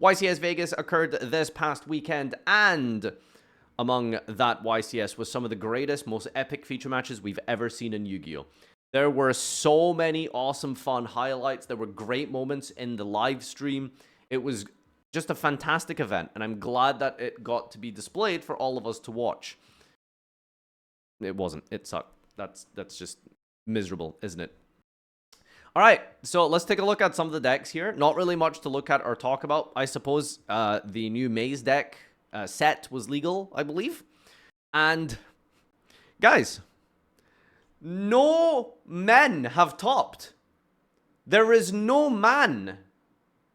YCS Vegas occurred this past weekend, and among that YCS was some of the greatest, most epic feature matches we've ever seen in Yu-Gi-Oh! There were so many awesome, fun highlights. There were great moments in the live stream. It was just a fantastic event, and I'm glad that it got to be displayed for all of us to watch. It wasn't. It sucked. That's just miserable, isn't it? All right, so let's take a look at some of the decks here. Not really much to look at or talk about. I suppose the new Maze deck set was legal, I believe. And guys, no men have topped. There is no man.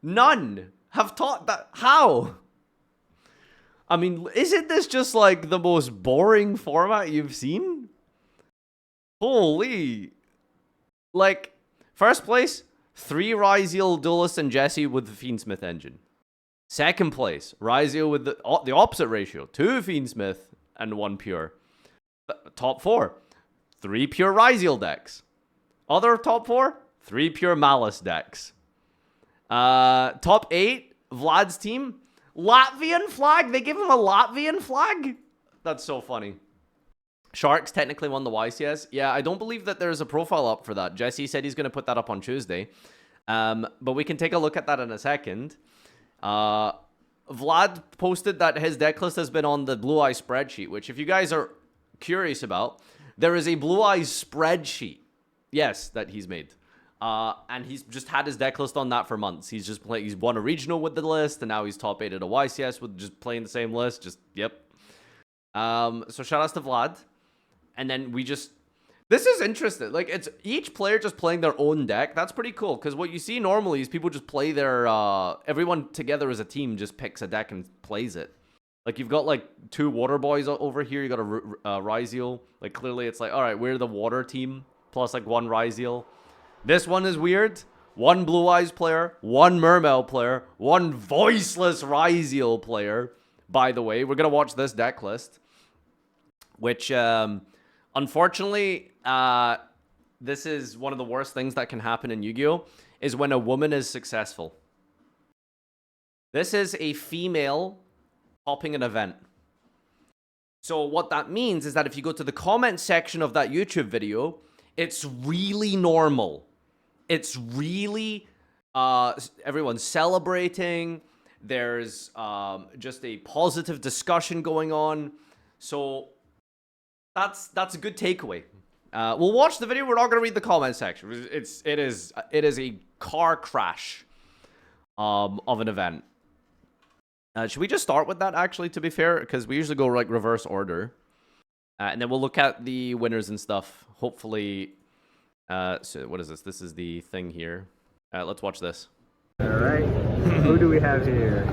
None have topped that. How? I mean, isn't this just like the most boring format you've seen? Holy. Like, first place, 3 Ryzeal, Duelist, and Jesse with the Fiendsmith engine. Second place, Ryzeal with the opposite ratio, 2 Fiendsmith and 1 pure. Top 4, 3 pure Ryzeal decks. Other top 4, 3 pure Maliss decks. Top 8, Vlad's team, Latvian flag. They give him a Latvian flag. That's so funny. Sharks technically won the YCS. Yeah, I don't believe that there's a profile up for that. Jesse said he's going to put that up on Tuesday. But we can take a look at that in a second. Vlad posted that his deck list has been on the Blue Eyes spreadsheet, which if you guys are curious about, there is a Blue Eyes spreadsheet. Yes, that he's made. And he's just had his deck list on that for months. He's just he's won a regional with the list, and now he's top 8 at a YCS with just playing the same list. Just, yep. So shout outs to Vlad. And then this is interesting. Like, it's each player just playing their own deck. That's pretty cool, because what you see normally is people just play their, everyone together as a team just picks a deck and plays it. Like, you've got, like, 2 water boys over here. You got a Ryzeal. Like, clearly it's like, all right, we're the water team, plus, like, 1 Ryzeal. This one is weird. 1 Blue Eyes player, 1 Mermail player, 1 Voiceless Ryzeal player. By the way, we're going to watch this deck list, which, unfortunately, this is one of the worst things that can happen in Yu-Gi-Oh! Is when a woman is successful. This is a female topping an event. So what that means is that if you go to the comment section of that YouTube video, it's really normal. It's really, everyone's celebrating. There's just a positive discussion going on. So that's a good takeaway. We'll watch the video. We're not going to read the comment section. It is a car crash of an event. Should we just start with that, actually, to be fair? Because we usually go, like, reverse order. And then we'll look at the winners and stuff. Hopefully, so what is this? This is the thing here. Let's watch this. All right. Who do we have here?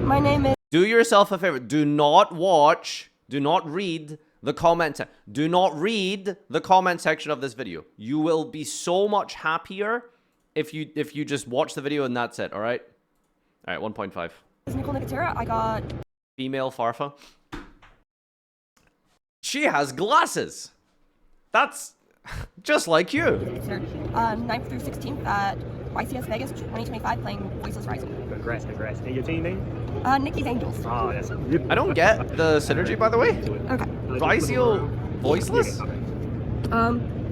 My name is... Do yourself a favor. Do not watch. Do not read the comment. Do not read the comment section of this video. You will be so much happier if you just watch the video and that's it. All right. All right. 1.5. I got female Farfa. She has glasses. That's just like you. 9th through 16th at YCS Vegas 2025 playing Voiceless Ryzeal. Congrats. And your team name? Nikki's Angels. Oh, that's good. I don't get the synergy, by the way. Okay. Ryzeal Voiceless?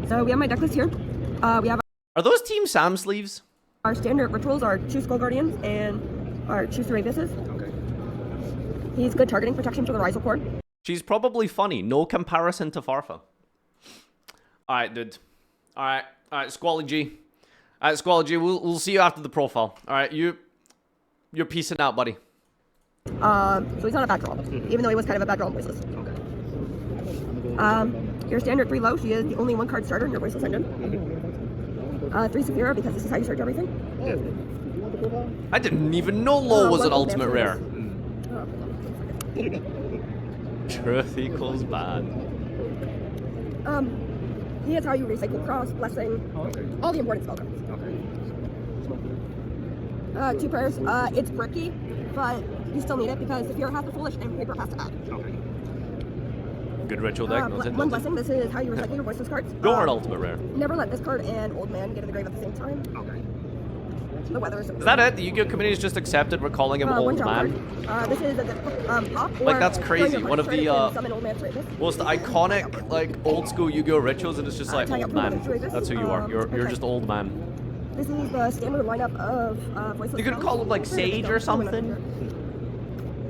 So we have my deck list here. We have Are those Team Sam sleeves? our standard rituals are 2 Skull Guardians and our 2 Cerebuses. Okay. He's good targeting protection for the Ryzeal cord. She's probably funny. No comparison to Farfa. All right, dude. All right, Squally G. All right, Squally G, we'll see you after the profile. All right, you're peacing out, buddy. So he's not a bad draw, even though he was kind of a bad draw in Voiceless. Okay. Your standard 3 low, she is the only 1 card starter in your Voiceless engine. 3 Saphira, because this is how you search everything. Yeah. I didn't even know low was an ultimate rare. Truth equals bad. He is how you recycle Cross, Blessing, all the important spell cards. 2 prayers. It's bricky, but you still need it because if you're half the foolish and paper has to add. Okay. Good ritual deck. One blessing. This is how you recycle your Voiceless cards. Go on ultimate rare. Never let this card and Old Man get in the grave at the same time. Okay. the weather is so Is that it? The Yu-Gi-Oh community's just accepted we're calling him old man? This is a pop. Like, that's or crazy. your One of card the, and summon old man Travis. most iconic, like, old school Yu-Gi-Oh rituals, and it's just like, tag old out man. Travis. That's who you are. You're Okay. just old man. This is the standard lineup of Voiceless You could call him, like, Sage or something.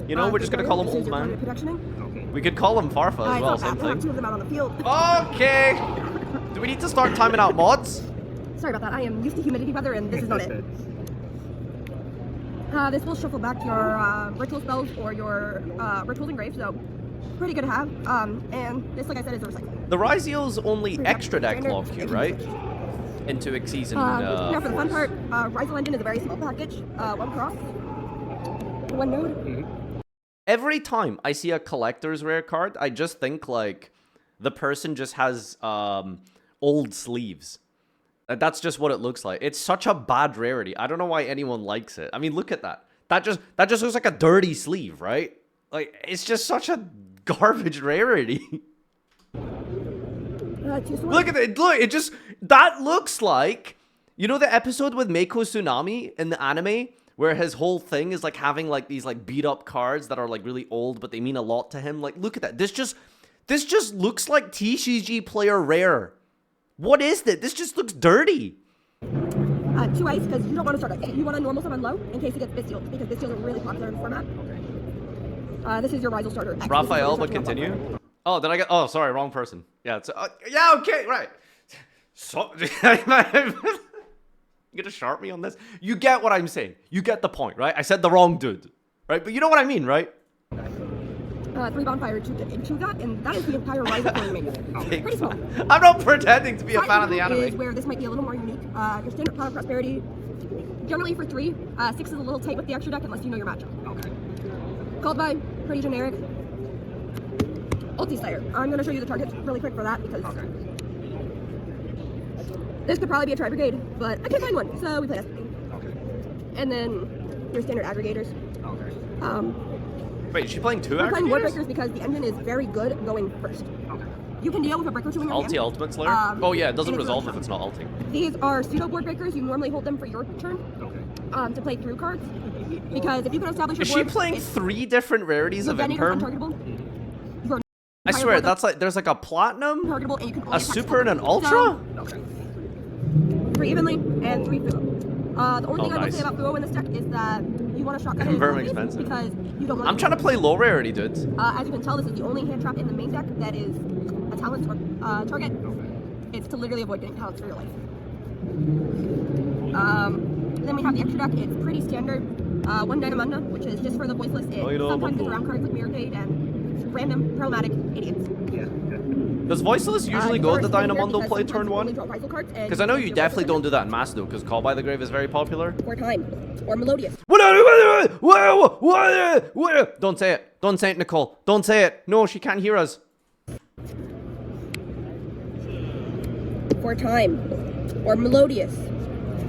You know, we're just gonna call him old man. Okay. We could call him Farfa as well, same We'll have two thing. of them out on the field. Okay! Do we need to start timing out mods? Sorry about that. I am used to humidity weather, and this is not it. This will shuffle back your ritual spells or your rituals engraved, so pretty good to have. And this, like I said, is a recycling. The Ryzeal's only extra deck Standard, log queue, right? Into Xyz and Now for the fun part, Ryzeal engine is a very small package. One cross, one node. Every time I see a collector's rare card, I just think, like, the person just has old sleeves. That's just what it looks like. It's such a bad rarity. I don't know why anyone likes it. I mean, look at that. That just looks like a dirty sleeve, right? Like, it's just such a garbage rarity. Look at it. Look, that looks like, you know the episode with Meiko Tsunami in the anime? Where his whole thing is, like, having, like, these, like, beat-up cards that are, like, really old, but they mean a lot to him. Like, look at that. This just looks like TCG player rare. What is this? This just looks dirty. 2 ice, because you don't want to start it. You want a normal summon low in case it gets Bistils, because Bistils are really popular in the format. This is your Ryzeal starter. Raphael, but continue. Oh, did I get... Oh, sorry, wrong person. Yeah, it's... yeah, okay, right. So... You gonna sharp me on this? You get what I'm saying. You get the point, right? I said the wrong dude, right? But you know what I mean, right? 3 bonfire into that, and that is the entire Ryzeal tournament. Pretty small. I'm not pretending to be a fan of the Is anime. where this might be a little more unique. Your standard Cloud of Prosperity, generally for 3. 6 is a little tight with the extra deck unless you know your matchup. Okay. Called by, pretty generic. Ulti Slayer. I'm going to show you the targets really quick for that because this could probably be a Tri Brigade, but I can't find one, so we play this. Okay. And then your standard aggregators. Okay. Wait, is she playing 2 We're playing War aggregators? Breakers because the engine is very good going first. Okay. You can deal with a Breaker 2 in your hand. Ulti Ultimate Slayer? Oh yeah, it doesn't resolve if it's not ulting. These are pseudo board breakers. You normally hold them for your turn Okay. to play through cards. Because if you can establish your Is she board, playing 3 different rarities of Detonator's Imperm? untargetable. Your I entire swear, board that's like, there's like a platinum, targetable, and you can only a attack super, and an so, ultra? Okay. 3 evenly and 3 Fuo. The only thing I will nice. say about Fuo in this deck is that you want to shotgun it Very in expensive. because you don't want I'm trying to play low rarity, dudes. As you can tell, this is the only hand trap in the main deck that is a talent or target. It's to literally avoid getting talents for your life. Then we have the extra deck. It's pretty standard. 1 Dynamunda, which is just for the voiceless. It sometimes gets around cards like Mirror Gate and random problematic idiots. Yeah. Does Voiceless usually go to Dynamundo play turn 1? Because I know you definitely don't do that in Mass though, because Call by the Grave is very popular. Or Time. Or Melodious. Don't say it. Don't say it, Nicole. Don't say it. No, she can't hear us. For Time. Or Melodious.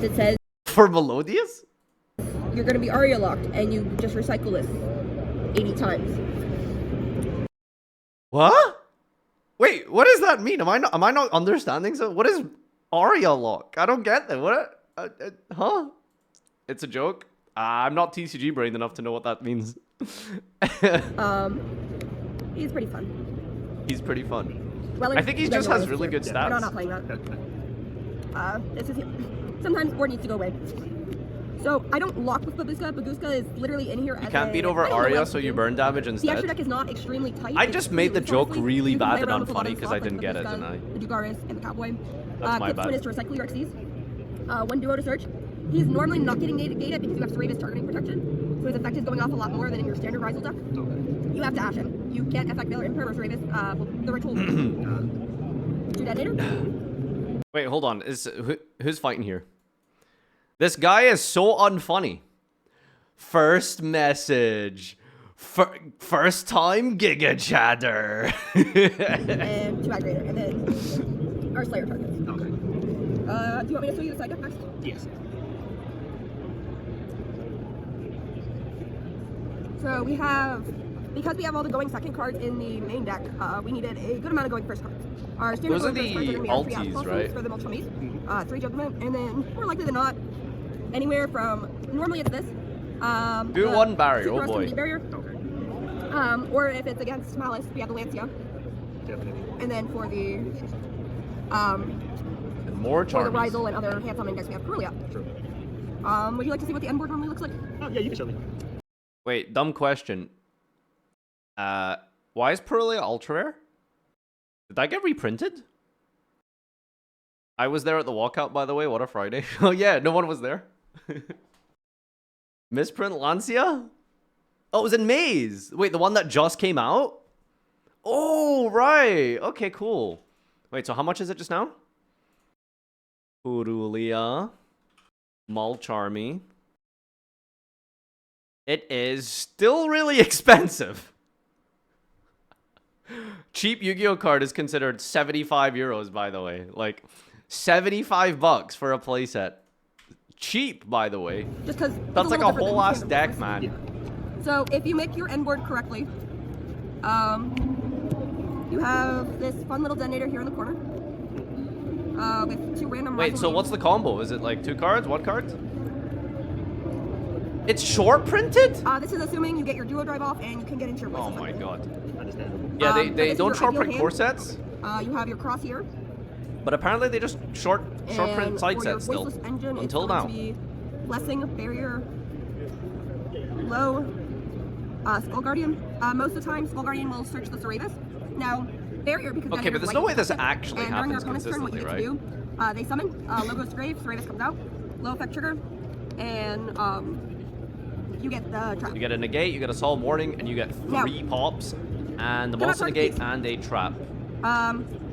It says For Melodious? you're going to be Aria locked and you just recycle this 80 times. What? Wait, what does that mean? Am I not understanding? So, what is Aria lock? I don't get that. What? Huh? It's a joke. I'm not TCG brained enough to know what that means. He's pretty fun. He's pretty fun. Well, I think he just has really good stats. No, not playing that. This is sometimes board needs to go away. So I don't lock with Babushka. Babushka is literally in here. You can't beat over Aria, so you burn damage The extra instead. deck is not extremely tight. I It's just pretty made the joke resourceful. really You can bad play and around with a lot unfunny of 'cause slots I didn't like get it, Babushka, didn't I? The Dugaris and the Cowboy. That's my Quick bad. Spin is to recycle your Xyz. 1 Duo to search. He's normally not getting gated because you have Serevis targeting protection. So his effect is going off a lot more than in your standard Ryzeal deck. You have to Ash him. You can't effect Valor Imperm or Serevis. The ritual. 2 Detonator. Wait, hold on. Who's fighting here? This guy is so unfunny. First message. First time Giga Chatter. And 2 Aggregator. And then our Slayer targets. Okay. Do you want me to show you the side deck next? Yes. So we have, because we have all the going second cards in the main deck, we needed a good amount of going first cards. Our standard Those are going first cards the are going to be our 3 ultis, Asphalt right? for the multiple maze, 3 Judgment, and then more likely than not, anywhere from, normally it's this. Do one barrier, super oh boy. rusty barrier. Okay. Or if it's against Maliss, we have the Lancia. Definitely. And then for the And more for the charms. Ryzeal and other hands-on index, we have Perulia. True. Would you like to see what the end board normally looks like? Oh, yeah, you can show me. Wait, dumb question. Why is Perulia ultra rare? Did that get reprinted? I was there at the walkout, by the way. What a Friday. Oh yeah, no one was there. Misprint Lancia? Oh, it was in Maze. Wait, the one that just came out? Oh, right. Okay, cool. Wait, so how much is it just now? Perulia. Mulcharmy. It is still really expensive. Cheap Yu-Gi-Oh card is considered 75 euros, by the way. Like, 75 bucks for a playset. Cheap, by the way. Just because That's like a whole ass deck, man. Yeah. So if you make your end board correctly, you have this fun little detonator here in the corner. With 2 random. Wait, Ryzeal so names. what's the combo? Is it like 2 cards, 1 card? It's short printed? This is assuming you get your duo drive off and you can get into your Oh voices. my god. Understandable. Yeah, but this they is don't your short ideal print hand. core sets, You have your cross here. but apparently they just short print And side for your sets still. Voiceless engine, Until it's going now. to be Blessing, Barrier, Low, Skull Guardian. Most of the time, Skull Guardian will search the Ceravis. Now, Barrier, because Okay, but there's no way this actually and during your happens opponent's turn, what you consistently, get to do, they summon, Low goes to grave, Ceravis comes out, low effect trigger, and you get the trap. You get a negate, you get a solid warning, and you get 3 pops, and the monster negate and a trap.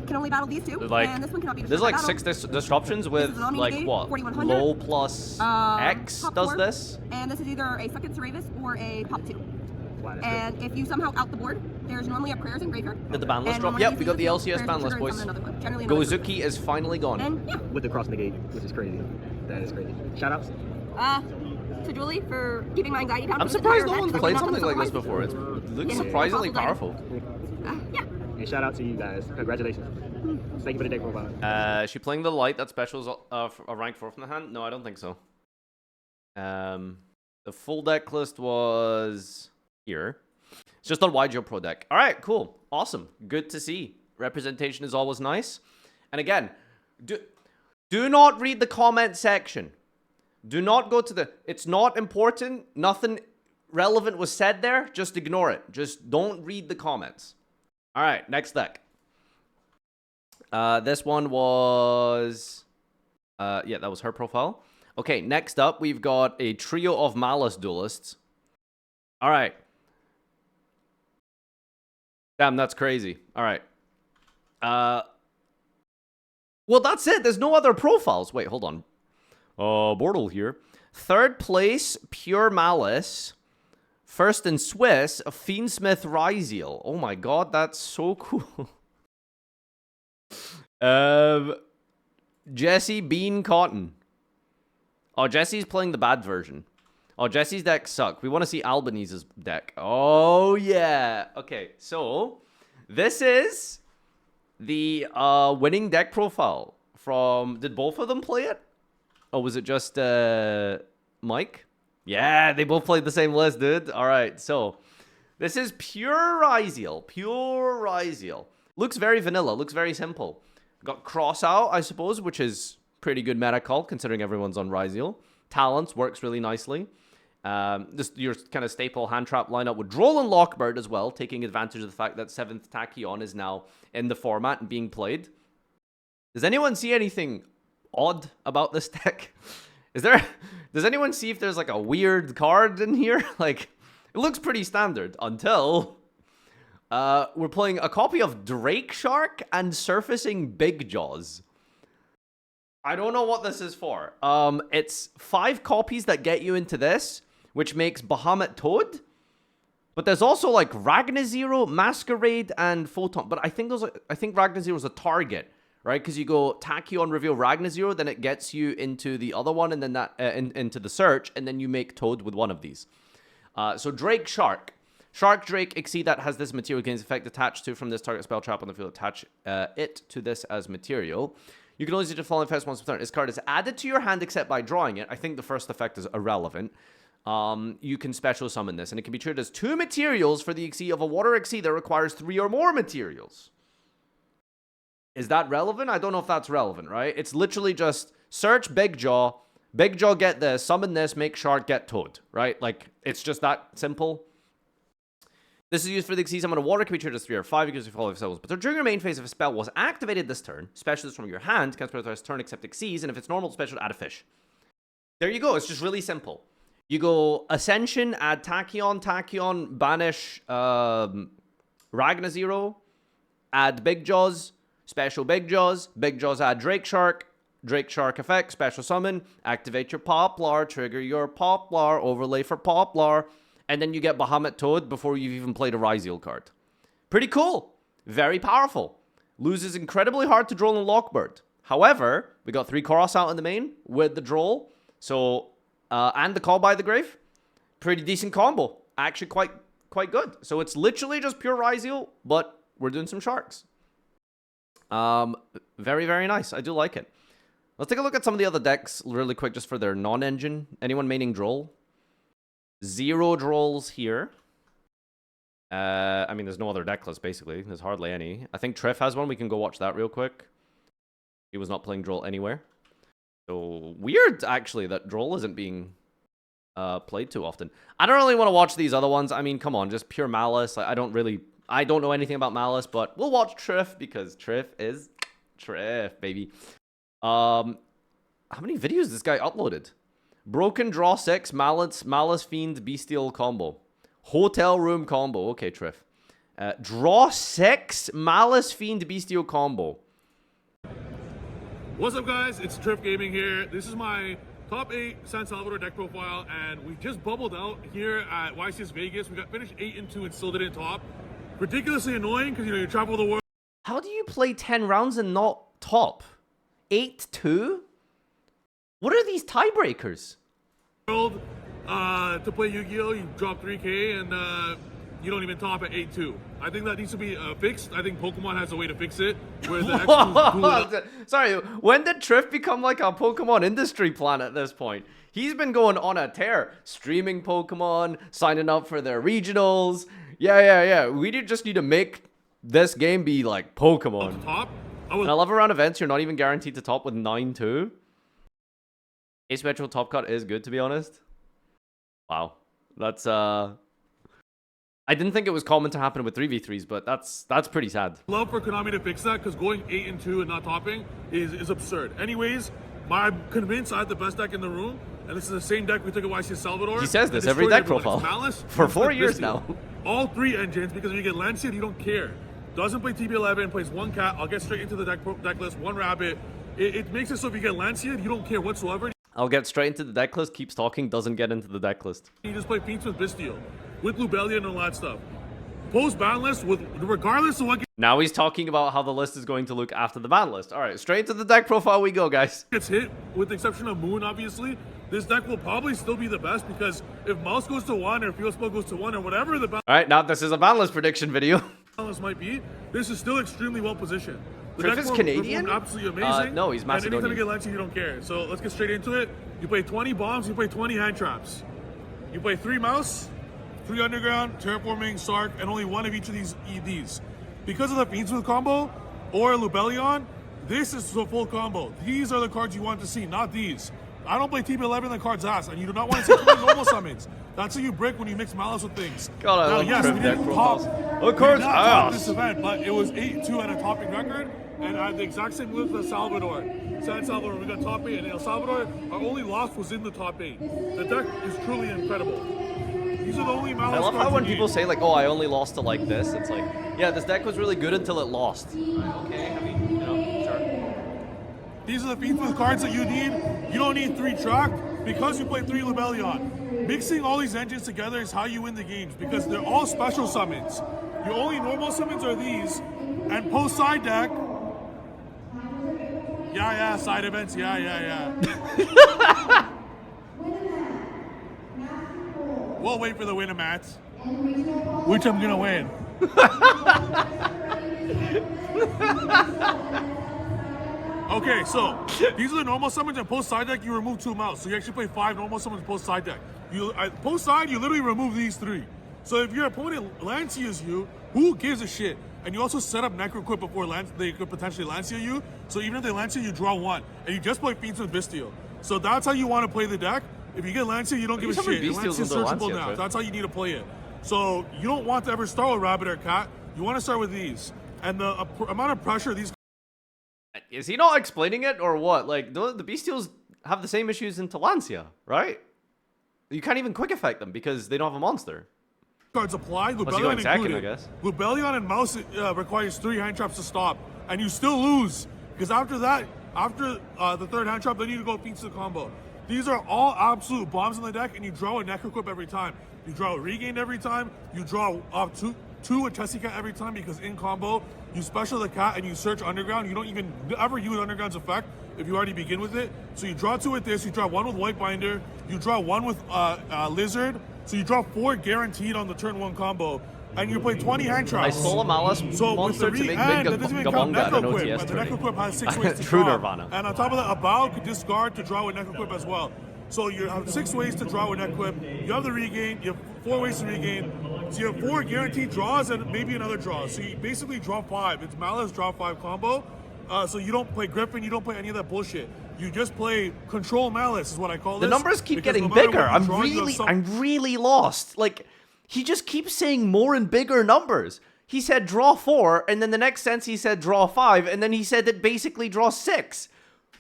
Can only battle these two, Like, and this one cannot be there's destroyed like by 6 disruptions with is an Omni like negate, what? 4100. Low plus X Pop does 4, this? And this is either a second Ceravis or a pop 2. Wow, that's And if you somehow out the board, there's normally a prayers in graveyard. Did the ban list And drop? when Yep, you we see got the two, LCS prayers ban list, trigger and boys. summon another one, generally another Gozuki is finally gone. And yeah, with the cross negate, which is crazy. That is crazy. Shout outs. to Julie for keeping my anxiety down. I'm for this surprised entire no one's event, played because something like this otherwise- before. It looks Yeah, surprisingly possible powerful. Yeah. And shout out to you guys. Congratulations. Thank you for the deck profile. Is she playing the light that specials a rank 4 from the hand? No, I don't think so. The full deck list was here. It's just on YGO Pro deck. All right, cool. Awesome. Good to see. Representation is always nice. And again, do not read the comment section. Do not go to the... It's not important. Nothing relevant was said there. Just ignore it. Just don't read the comments. All right, next deck. This one was... yeah, that was her profile. Okay, next up, we've got a trio of Maliss duelists. All right. Damn, that's crazy. All right. Well, that's it. There's no other profiles. Wait, hold on. Bortle here. 3rd place, Pure Maliss. 1st in Swiss, Fiendsmith Ryzeal. Oh my god, that's so cool. Jesse Bean Cotton. Oh, Jesse's playing the bad version. Oh, Jesse's deck suck. We want to see Albanese's deck. Oh, yeah. Okay, so this is the winning deck profile from... Did both of them play it? Or was it just Mike? Yeah, they both played the same list, dude. All right, so this is Pure Ryzeal. Pure Ryzeal. Looks very vanilla. Looks very simple. Got Cross Out, I suppose, which is pretty good meta call, considering everyone's on Ryzeal. Talents works really nicely. Just your kind of staple hand trap lineup with Droll and Lockbird as well, taking advantage of the fact that 7th Tachyon is now in the format and being played. Does anyone see anything odd about this deck? Does anyone see if there's like a weird card in here? Like, it looks pretty standard until we're playing a copy of Drake Shark and Surfacing Big Jaws. I don't know what this is for. It's 5 copies that get you into this, which makes Bahamut Toad. But there's also like Ragnazero, Masquerade, and Photon. But I think Ragnazero is a target, right? Because you go Tachyon, reveal Ragnazero, then it gets you into the other one, and then that into the search, and then you make Toad with one of these. So Drake Shark. Shark Drake Exceed that has this material gains effect attached to from this target spell trap on the field. Attach it to this as material. You can only use it to fall in fast once per turn. This card is added to your hand except by drawing it. I think the first effect is irrelevant. You can special summon this, and it can be treated as 2 materials for the Xyz of a water Xyz that requires 3 or more materials. Is that relevant? I don't know if that's relevant, right? It's literally just search Big Jaw get this, summon this, make Shark, get Toad, right? Like, it's just that simple. This is used for the Xyz summon a water, can be treated as 3 or 5 because you follow yourselves. But during your main phase, if a spell was activated this turn, specialist from your hand can spell this turn except Xyz, and if it's normal special, add a fish. There you go. It's just really simple. You go Ascension, add Tachyon, banish Ragna 0, add Big Jaws, special Big Jaws add Drake Shark effect, special summon, activate your Poplar, trigger your Poplar, overlay for Poplar, and then you get Bahamut Toad before you've even played a Ryzeal card. Pretty cool. Very powerful. Loses incredibly hard to Droll and Lockbird. However, we got 3 Koros out in the main with the Droll, so... and the Call by the Grave. Pretty decent combo. Actually quite good. So it's literally just pure Ryzeal, but we're doing some sharks. Very, very nice. I do like it. Let's take a look at some of the other decks really quick just for their non-engine. Anyone maining Droll? 0 Drolls here. I mean, there's no other deck list, basically. There's hardly any. I think Triff has one. We can go watch that real quick. He was not playing Droll anywhere. So, weird, actually, that Droll isn't being played too often. I don't really want to watch these other ones. I mean, come on, just pure Maliss. I don't know anything about Maliss, but we'll watch Triff because Triff is Triff, baby. How many videos this guy uploaded? Broken Draw 6, Maliss Fiend, Bestial combo. Hotel Room combo. Okay, Triff. Draw 6, Maliss Fiend, Bestial combo. What's up, guys? It's Triff Gaming here. This is my top 8 San Salvador deck profile, and we just bubbled out here at YCS Vegas. We got finished 8-2 and still didn't top. Ridiculously annoying because, you know, you travel the world. How do you play 10 rounds and not top? 8-2? What are these tiebreakers? To play Yu-Gi-Oh! You drop 3K and you don't even top at 8-2. I think that needs to be fixed. I think Pokemon has a way to fix it. Where the Sorry, when did Triff become like a Pokemon industry plan at this point? He's been going on a tear. Streaming Pokemon, signing up for their regionals. Yeah. We just need to make this game be like Pokemon. Top. I love around events, you're not even guaranteed to top with 9-2. Asymmetrical top cut is good, to be honest. Wow. That's, I didn't think it was common to happen with 3v3s, but that's pretty sad. Love for Konami to fix that, because going 8-2 and not topping is absurd. Anyways, I'm convinced I have the best deck in the room, and this is the same deck we took at YCS Salvador. He says this every deck profile. Maliss, for 4 years now. All 3 engines, because when you get Lancet, you don't care. Doesn't play TB11, plays 1 cat. I'll get straight into the deck list, 1 rabbit. It makes it so if you get Lancet, you don't care whatsoever. I'll get straight into the deck list, keeps talking, doesn't get into the deck list. You just play Fiends with Bestial, with Lubellion and all that stuff. Post ban list, regardless of what now he's talking about how the list is going to look after the ban list. Alright, straight to the deck profile we go, guys. Gets hit, with the exception of Moon, obviously. This deck will probably still be the best, because if Mouse goes to 1 or Fuel Spell goes to 1 or whatever the ban Alright, now this is a ban list prediction video. list might be, this is still extremely well positioned. The Triff is Canadian? Absolutely amazing. No, he's Macedonian. And anytime you get Lancet, you don't care. So let's get straight into it. You play 20 bombs, you play 20 hand traps. You play 3 mouse, 3 underground, terraforming, Sark, and only 1 of each of these EDs. Because of the Fiendsmith combo or Lubellion, this is the full combo. These are the cards you want to see, not these. I don't play TB11, the card's ass, and you do not want to see 20 normal summons. That's how you brick when you mix Maliss with things. God, now, yes, we didn't top. The card's ass. This event, but it was 8-2 at a topping record, and I had the exact same moves as Salvador. San Salvador, we got top 8, and El Salvador, our only loss was in the top 8. The deck is truly incredible. These are the only Maliss I love how cards when you people need. say like, oh, I only lost to like this, it's like, yeah, this deck was really good until it lost. Okay, I mean, you know, sure. These are the Fiendsmith cards that you need. You don't need 3 track because you play 3 Lubellion. Mixing all these engines together is how you win the games, because they're all special summons. Your only normal summons are these, and post side deck. Yeah, side events, yeah. We'll wait for the winner, Matt. Which I'm gonna win. Okay, so these are the normal summons, and post side deck you remove 2 mouse. So you actually play 5 normal summons post side deck. Post side you literally remove these 3. So if your opponent Lancias you, who gives a shit? And you also set up Necro Equip before they could potentially Lancia you. So even if they Lancia you, draw 1, and you just play Fiends with Bestial. So that's how you want to play the deck. If you get Lancia, you don't give a shit. Lancia's searchable now. Right? That's how you need to play it. So you don't want to ever start with Rabbit or Cat. You want to start with these. And the amount of pressure these... Is he not explaining it or what? Like, the Bestials have the same issues in Lancia, right? You can't even quick effect them because they don't have a monster. Cards apply, Lubellion included. I guess. Lubellion and Mouse requires 3 hand traps to stop, and you still lose. Because after that, after the 3rd hand trap, then you need to go Fiends to the combo. These are all absolute bombs in the deck, and you draw a Necro Equip every time. You draw a Regain every time. You draw two a Tessie Cat every time, because in combo, you special the cat and you search Underground. You don't even ever use Underground's effect if you already begin with it. So you draw 2 with this, you draw 1 with White Binder, you draw 1 with Lizard, so you draw 4 guaranteed on the turn 1 combo, and you play 20 hand traps. I stole a Maliss monster to make Big Gabonga at an OTS tourney. The Necro Equip has 6 ways to True draw. Nirvana. And on top of that, a Bow could discard to draw with Necro Equip as well. So you have 6 ways to draw with Necro Equip. You have the Regain, you have 4 ways to Regain. So you have 4 guaranteed draws and maybe another draw. So you basically draw 5. It's Maliss draw 5 combo. So you don't play Griffin, you don't play any of that bullshit. You just play Control Maliss is what I call this. The numbers keep getting bigger. I'm really lost. Like, he just keeps saying more and bigger numbers. He said draw 4, and then the next sense he said draw 5, and then he said that basically draw 6.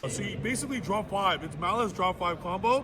So you basically draw 5. It's Maliss draw 5 combo.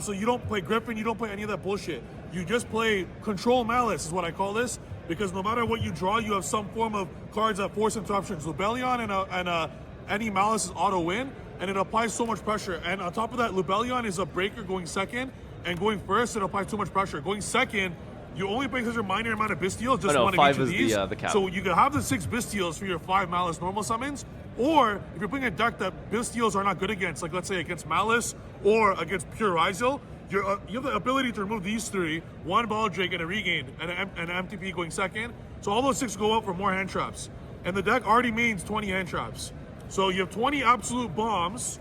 So you don't play Griffin, you don't play any of that bullshit. You just play Control Maliss is what I call this, because no matter what you draw, you have some form of cards that force interruptions. Lubellion and any Maliss is auto win, and it applies so much pressure. And on top of that, Lubellion is a breaker going second, and going first, it applies too much pressure. Going second, you only play such a minor amount of Bestials, just one of each of these. The cap. So you can have the 6 Bestials for your 5 Maliss normal summons, or if you're playing a deck that Bestials are not good against, like let's say against Maliss or against pure Ryzeal, you have the ability to remove these 3, 1 Ball Drake and a Regain, and an MTP going second. So all those 6 go up for more hand traps. And the deck already means 20 hand traps. So you have 20 absolute bombs.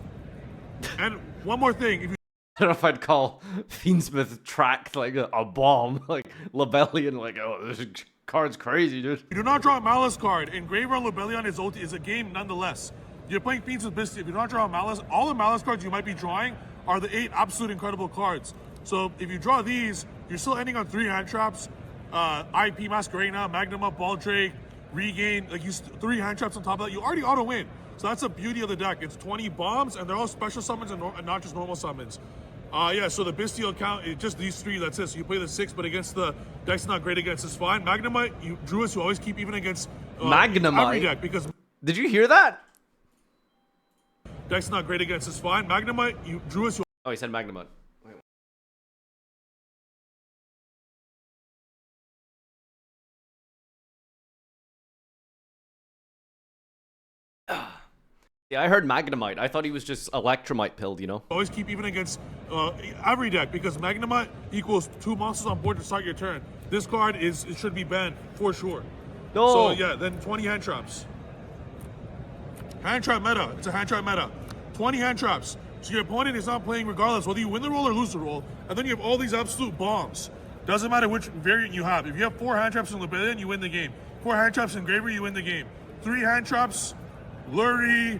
And one more thing, if you I don't know if I'd call Fiendsmith tracked like a bomb, like Lubellion, like, oh, this card's crazy, dude. You do not draw a Maliss card. Engraver on Lubellion is a game nonetheless. You're playing Fiends with Bestial. If you do not draw a Maliss, all the Maliss cards you might be drawing are the 8 absolute incredible cards. So if you draw these, you're still ending on 3 hand traps, IP Masquerena, Magnum Up, Ball Drake, Regain, like you 3 hand traps on top of that. You already auto win. So that's the beauty of the deck. It's 20 bombs, and they're all special summons and not just normal summons. Yeah, so the Bestial count, it's just these 3, that's it. So you play the 6, but against the deck's not great against, it's fine. Magnemite, Druids, you always keep even against Magnemite? Every deck, because... Did you hear that? Deck's not great against, it's fine. Magnemite, Druids, oh, he said Magnemite. Yeah, I heard Magnemite. I thought he was just Electromite pilled, you know? Always keep even against every deck, because Magnemite equals 2 monsters on board to start your turn. This card it should be banned for sure. No. So yeah, then 20 hand traps. Hand trap meta. It's a hand trap meta. 20 hand traps. So your opponent is not playing regardless whether you win the roll or lose the roll. And then you have all these absolute bombs. Doesn't matter which variant you have. If you have 4 hand traps in Lubellion, you win the game. 4 hand traps in Graver, you win the game. 3 hand traps, Lurie,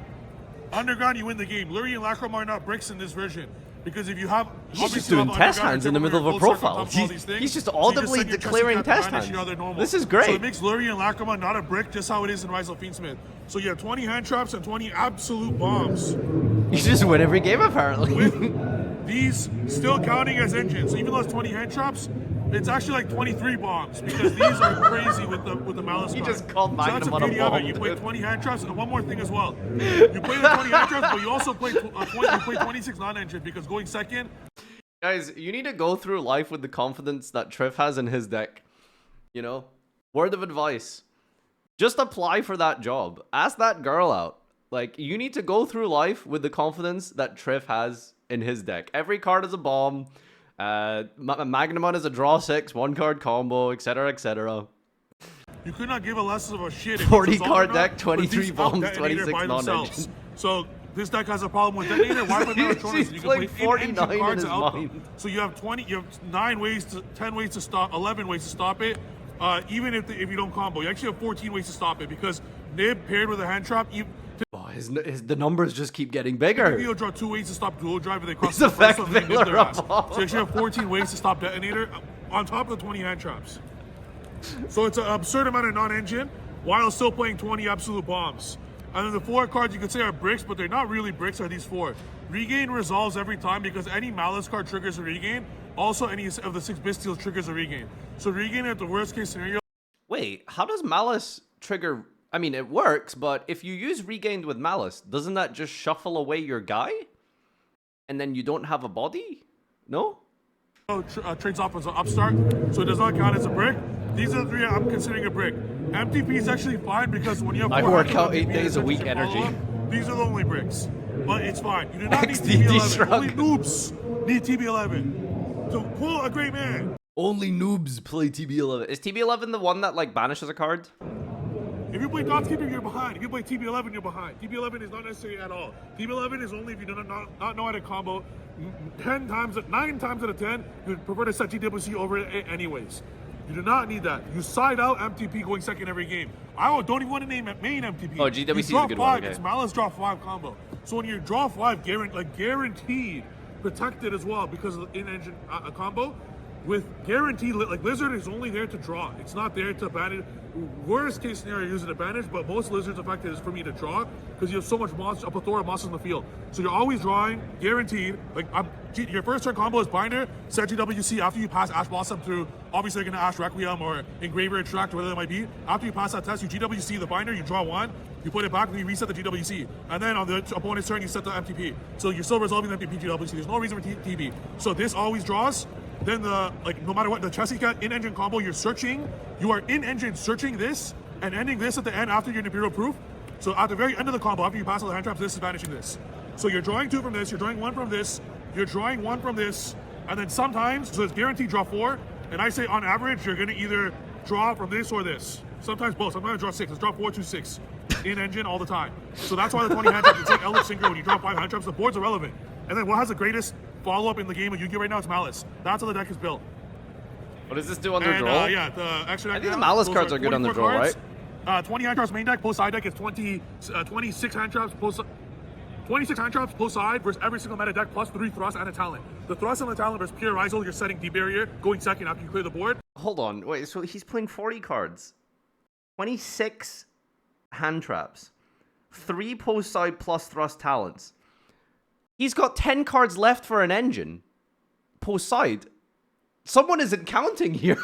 Underground, you win the game. Lurie and Lacrom are not bricks in this version. Because if you have... He's just doing test hands in the middle of a profile. He's just audibly declaring test hands. This is great. So it makes Lurie and Lacrom not a brick, just how it is in Ryzeal Fiendsmith. So you have 20 hand traps and 20 absolute bombs. You just win every game, apparently. With these still counting as engines. So even though it's 20 hand traps, it's actually like 23 bombs, because these are crazy with the Maliss card. You just called Magnum on a beauty bomb, of it. You play 20 hand traps, and one more thing as well. You play the 20 hand traps, but you also play 26 non-engine, because going second. Guys, you need to go through life with the confidence that Triff has in his deck. You know? Word of advice. Just apply for that job. Ask that girl out. Like, you need to go through life with the confidence that Triff has in his deck. Every card is a bomb. Magnamon is a draw 6, 1-card combo, etc, etc. You could not give a less of a shit. 40 card deck, 23 bombs, 26 non-engine. So this deck has a problem with detonator. Why play Melatronus? You can play 49 in cards his out. mind. So you have 10 ways to stop, 11 ways to stop it. Even if you don't combo, you actually have 14 ways to stop it because Nib paired with a hand trap. Oh, the numbers just keep getting bigger. You'll draw 2 ways to stop dual drive if they cross His the effect first one, they nib filler their ass. up. So you actually have 14 ways to stop detonator on top of the 20 hand traps. So it's an absurd amount of non-engine while still playing 20 absolute bombs. And then the 4 cards you could say are bricks, but they're not really bricks, are these 4. Regain resolves every time because any Maliss card triggers a regain. Also, any of the 6 Bisteels triggers a regain. So regain at the worst case scenario. Wait, how does Maliss trigger? I mean, it works, but if you use Regained with Maliss, doesn't that just shuffle away your guy? And then you don't have a body? No? Trades off as an upstart, so it does not count as a brick. These are the 3 I'm considering a brick. MTP is actually fine because when you have I 4 work active out 8 MTP days a week follow-up, energy. These are the only bricks. But it's fine. You do not need XDD TB11. shrug. Only noobs need TB11. So pull a great man. Only noobs play TB11. Is TB11 the one that, like, banishes a card? If you play Dots Keeper, you're behind. If you play TB11, you're behind. TB11 is not necessary at all. TB11 is only if you do not know how to combo. 9 times out of 10, you'd prefer to set GWC over it anyways. You do not need that. You side out MTP going second every game. I don't even want to name it main MTP. Oh, GWC is you a good one. Okay. It's Malice draw 5 combo. So when you draw 5, guaranteed protected as well because of the in-engine combo. With guaranteed, like Lizard is only there to draw. It's not there to banish. Worst case scenario, use it to banish, but most Lizard's effective is for me to draw because you have so much monster, a plethora of monsters in the field. So you're always drawing, guaranteed. Like your first turn combo is Binder, set GWC after you pass Ash Blossom through. Obviously, you're gonna Ash Requiem or Engraver Extract or whatever that might be. After you pass that test, you GWC the Binder, you draw 1, you put it back, and you reset the GWC. And then on the opponent's turn, you set the MTP. So you're still resolving the MTP GWC. There's no reason for TB. So this always draws. Then no matter what, the Chessie Cat in-engine combo, you're searching. You are in-engine searching this and ending this at the end after your Imperial Proof. So at the very end of the combo, after you pass all the hand traps, this is banishing this. So you're drawing 2 from this, you're drawing 1 from this, you're drawing 1 from this, and then sometimes, so it's guaranteed draw 4, and I say on average, you're gonna either draw from this or this. Sometimes both, sometimes I draw 6, let's draw 4, 2, 6. In-engine all the time. So that's why the 20 hand traps, it's like Eldritch Synchro, when you draw 5 hand traps, the board's irrelevant. And then what has the greatest follow-up in the game of Yu-Gi-Oh right now? It's Malice. That's how the deck is built. What does this do under draw? Yeah, the extra deck. I think the Malice cards are good under draw, cards. right? 20 hand traps main deck, post side deck is 26 hand traps post 26 hand traps post side versus every single meta deck plus 3 thrusts and a talent. The thrust and the talent versus pure Ryzeal, you're setting D barrier, going second after you clear the board. Hold on, wait, so he's playing 40 cards. 26 hand traps. 3 post side plus thrust talents. He's got 10 cards left for an engine. Post side. Someone isn't counting here.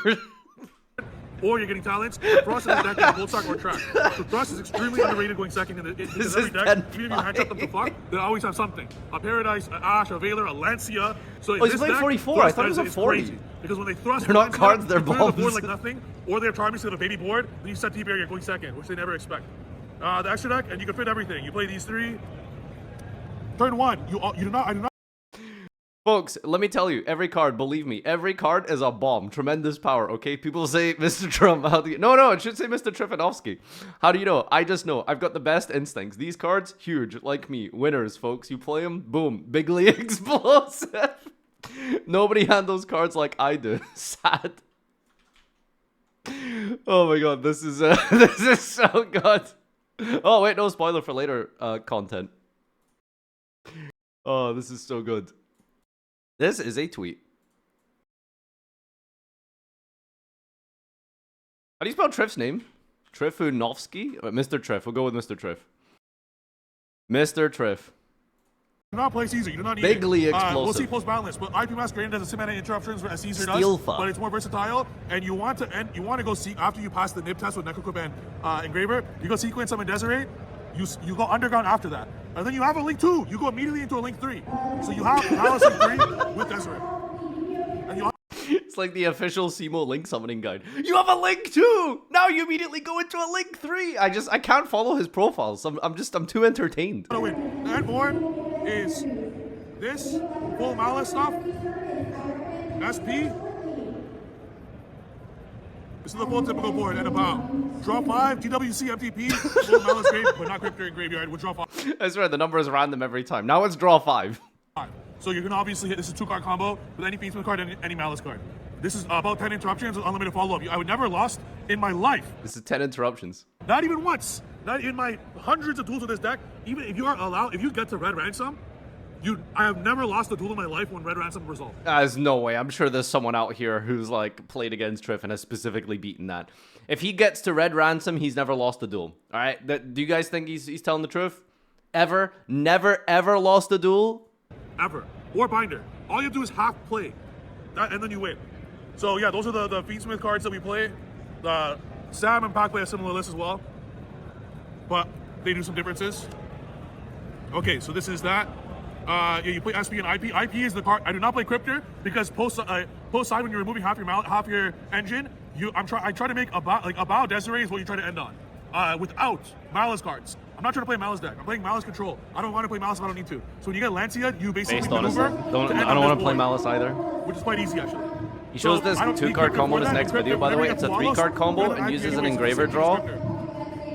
Or you're getting talents. The thrust in the deck is gold stock or track. The thrust is extremely underrated going second in because every deck, even if you hand trap them to fuck, they always have something. A Paradise, a Ash, a Veiler, a Lancia. So he's playing 44. I thought it was a 40. Crazy. Because when they thrust, they're not Lancia, cards, they're they clear bombs. the board like nothing, or they're charming to the baby board, then you set T-Barrier going second, which they never expect. The extra deck, and you can fit everything. You play these 3. Turn 1, I do not. Folks, let me tell you, every card, believe me, every card is a bomb. Tremendous power, okay? People say, Mr. Trump, how do you... No, it should say Mr. Trifanovsky. How do you know? I just know. I've got the best instincts. These cards, huge, like me. Winners, folks. You play them, boom. Bigly explosive. Nobody handles cards like I do. Sad. Oh my god, this is so good. Oh, wait, no spoiler for later content. Oh, this is so good. This is a tweet. How do you spell Triff's name? Trifunovsky? Mr. Triff. We'll go with Mr. Triff. Mr. Triff. Do not play Caesar. You do not need Bigly it. explosive. We'll see post balance, but IP Masquerade does a similar interruptions as Caesar Steel does, fuck. but it's more versatile. And you want to go see after you pass the nib test with Necroquip and Engraver. You go sequence summon Desiree. You go underground after that, and then you have a link 2. You go immediately into a link 3. So you have Malice link 3 with Desiree. And you have It's like the official Simo link summoning guide. You have a link too! Now you immediately go into a link 3! I can't follow his profile, so I'm too entertained. and more is this full Malice stuff. SP. This is the full typical board and about. Draw 5, GWC, MTP, full Maliss grave, but not Cryptor in graveyard. We'll draw 5. I swear the number is random every time. Now it's draw 5. So you're gonna obviously hit. This is a 2-card combo with any Fiendsmith card and any Maliss card. This is about 10 interruptions with unlimited follow-up. I would never lost in my life. This is 10 interruptions. Not even once. Not in my hundreds of tools of this deck. Even if you are allowed, if you get to Red Ransom, I have never lost a duel in my life when Red Ransom resolved. There's no way. I'm sure there's someone out here who's like played against Triff and has specifically beaten that. If he gets to Red Ransom, he's never lost a duel. All right. Do you guys think he's telling the truth? Ever? Never ever lost a duel? Ever. Or Binder. All you do is half play, and then you win. So yeah, those are the Fiendsmith cards that we play. Sam and Pac play a similar list as well, but they do some differences. Okay, so this is that. Yeah, you play SP and IP. IP is the card. I do not play Cryptor because post side when you're removing half your engine, I try to make a bow Desiree is what you try to end on. Without Maliss cards. I'm not trying to play Maliss deck. I'm playing Maliss control. I don't want to play Maliss if I don't need to. So when you get Lancia, you basically maneuver. I don't want to play Maliss either. Which is quite easy actually. He shows this 2-card combo in his next video, by the way. It's a 3-card combo and uses an engraver draw.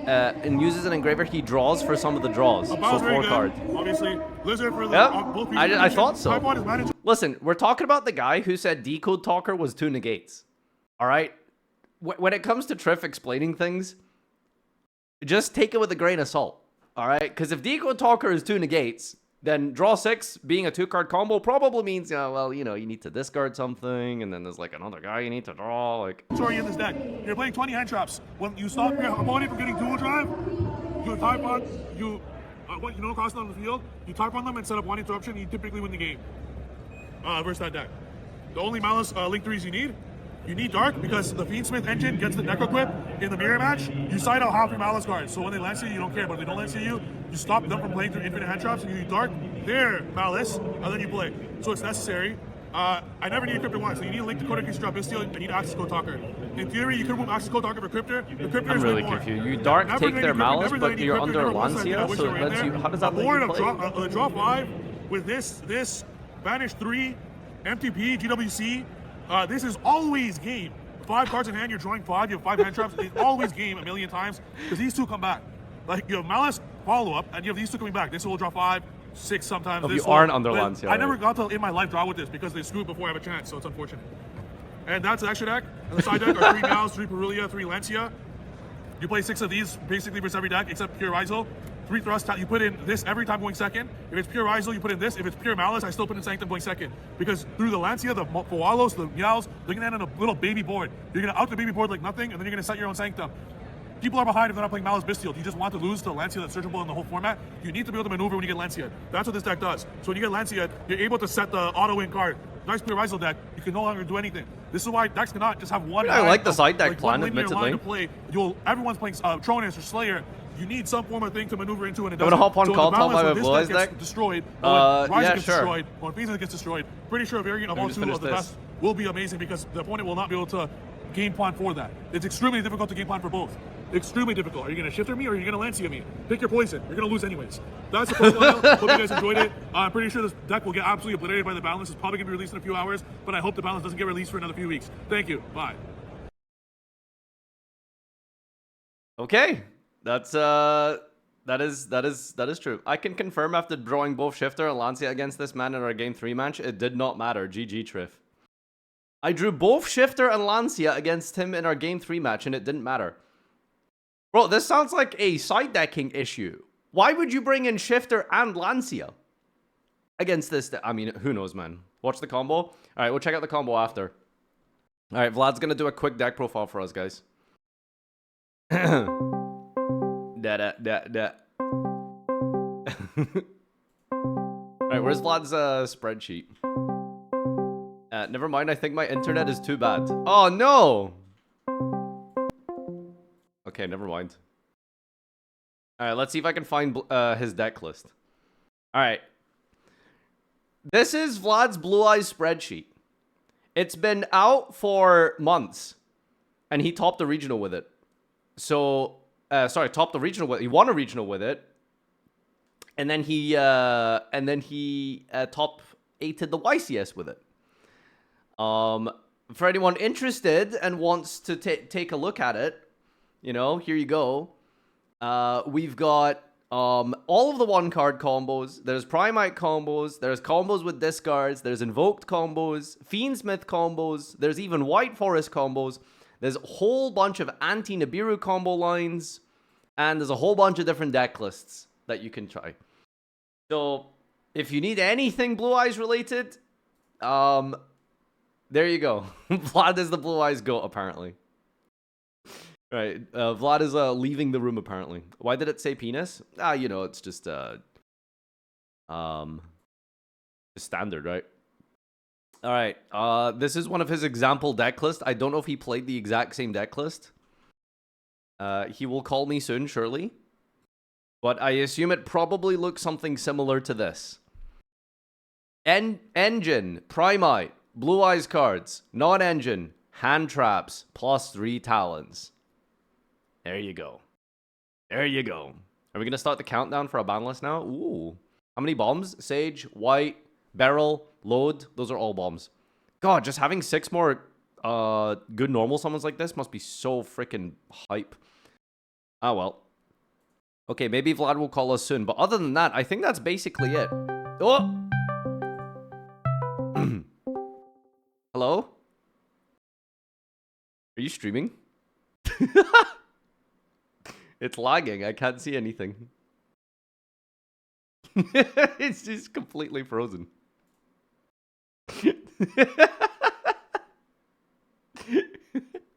And uses an engraver he draws for some of the draws. So 4 cards. Obviously, Lizard for the yep. I thought so. Listen, we're talking about the guy who said Decode Talker was 2 negates. All right? When it comes to Triff explaining things, just take it with a grain of salt. All right? Because if Decode Talker is 2 negates, then draw 6 being a 2-card combo probably means, well, you need to discard something, and then there's like another guy you need to draw. Like, sorry, in this deck, you're playing 20 hand traps. When you stop your opponent from getting dual drive, you type on cross them on the field. You type on them and set up 1 interruption. You typically win the game. Versus that deck. The only Maliss link 3s you need Dark because the Fiendsmith engine gets the Necro Quip in the mirror match. You side out half your Maliss cards, so when they lance you don't care. But if they don't lance you stop them from playing through infinite hand traps, and you need Dark, there, Maliss, and then you play. So it's necessary. I never need a Cryptor once, so you need a Link to Coda Case Drop Bisteel, and you need Access Code Talker. In theory, you could remove Access Code Talker for Cryptor. The Cryptor I'm is really way more. confused. You Dark take their Maliss, but you're under Lancia, so it lets you. How does that let you play? Draw 5 with this Banish 3, MTP, GWC. This is always game. 5 cards in hand, you're drawing 5, you have 5 hand traps. It's always game a million times because these 2 come back. Like you have Maliss follow-up, and you have these 2 coming back. This will draw 5, 6 sometimes. If you aren't under Lancia. I never got to in my life draw with this because they screwed before I have a chance, so it's unfortunate. And that's the extra deck. And the side deck are 3 Mals, 3 Perulia, 3 Lancia. You play 6 of these basically versus every deck except Pure Ryzeal. 3 Thrust, you put in this every time going second. If it's Pure Ryzeal, you put in this. If it's Pure Maliss, I still put in Sanctum going second. Because through the Lancia, the Foalos, the Meows, they're going to end on a little baby board. You're going to out the baby board like nothing, and then you're going to set your own Sanctum. People are behind if they're not playing Maliss Bisteel. You just want to lose to Lancia that's searchable in the whole format. You need to be able to maneuver when you get Lancia. That's what this deck does. So when you get Lancia, you're able to set the auto-win card. Nice Pure Ryzeal deck, you can no longer do anything. This is why decks cannot just have one. I like the side deck like plan, one linear line admittedly. to play. Everyone's playing Tronus or Slayer. You need some form of thing to maneuver into, and it I'm gonna hop on call top by this Blue Eyes deck deck. gets destroyed. Yeah, Gets sure. destroyed. When Fiendsmith gets destroyed, pretty sure a variant of all 2 of the best will be amazing because the opponent will not be able to game plan for that. It's extremely difficult to game plan for both. Extremely difficult. Are you going to shifter me or are you going to Lancia me? Pick your poison. You're going to lose anyways. That's the profile. Hope you guys enjoyed it. I'm pretty sure this deck will get absolutely obliterated by the balance. It's probably going to be released in a few hours, but I hope the balance doesn't get released for another few weeks. Thank you. Bye. Okay, that is true. I can confirm after drawing both Shifter and Lancia against this man in our game 3 match, it did not matter. GG Triff. I drew both Shifter and Lancia against him in our game 3 match, and it didn't matter. Bro, this sounds like a side decking issue. Why would you bring in Shifter and Lancia against this? I mean, who knows, man. Watch the combo. All right, we'll check out the combo after. All right, Vlad's gonna do a quick deck profile for us, guys. All right, where's Vlad's spreadsheet? Never mind, I think my internet is too bad. Oh, no! Okay, never mind. Alright, let's see if I can find his deck list. Alright. This is Vlad's Blue Eyes spreadsheet. It's been out for months. And he topped the regional with it. So, topped the regional with it. He won a regional with it. And then he top 8'd the YCS with it. for anyone interested and wants to take a look at it, you know, here you go. We've got all of the one card combos. There's Primite combos. There's combos with discards. There's Invoked combos, Fiendsmith combos. There's even White Forest combos. There's a whole bunch of anti-Nibiru combo lines. And there's a whole bunch of different deck lists that you can try. So if you need anything Blue Eyes related, there you go. Vlad is the Blue Eyes GOAT, apparently. Right. Vlad is leaving the room, apparently. Why did it say penis? You know, it's just standard, right? All right. This is one of his example deck list. I don't know if he played the exact same deck list. He will call me soon, surely. But I assume it probably looks something similar to this. Engine, Primite, Blue Eyes cards, non-engine, hand traps, +3 talents. There you go. There you go. Are we going to start the countdown for a ban list now? Ooh. How many bombs? Sage, White, Barrel, Load. Those are all bombs. God, just having 6 more good normal summons like this must be so freaking hype. Ah, well. Okay, maybe Vlad will call us soon. But other than that, I think that's basically it. Oh! Hello? Are you streaming? It's lagging. I can't see anything. It's just completely frozen.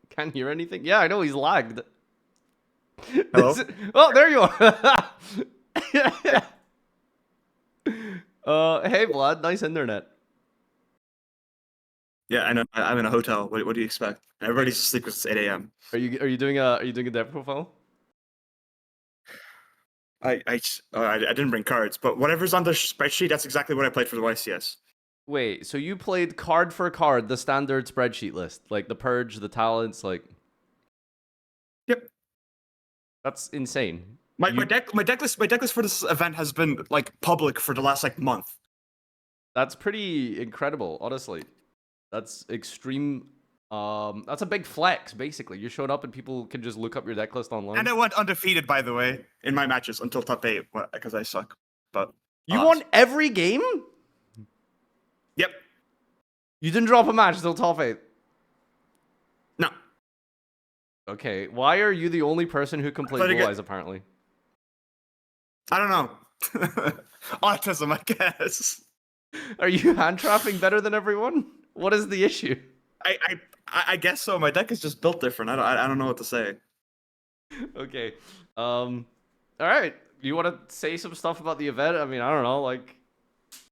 Can't hear anything? Yeah, I know he's lagged. Hello? Oh, there you are. Hey, Vlad. Nice internet. Yeah, I know. I'm in a hotel. What do you expect? Everybody's asleep because it's 8 a.m. Are you doing a dev profile? I didn't bring cards, but whatever's on the spreadsheet, that's exactly what I played for the YCS. Wait, so you played card for card the standard spreadsheet list, like the purge, the talents, like. Yep. That's insane. My deck list for this event has been like public for the last like month. That's pretty incredible, honestly. That's extreme. That's a big flex, basically. You showed up and people can just look up your deck list online. And I went undefeated, by the way, in my matches until top 8 because I suck. But you won every game? Yep. You didn't drop a match until top 8? No. Okay, why are you the only person who can play Blue Eyes, apparently? I don't know. Autism, I guess. Are you hand trapping better than everyone? What is the issue? I guess so. My deck is just built different. I don't know what to say. Okay. All right. You want to say some stuff about the event? I mean, I don't know. Like,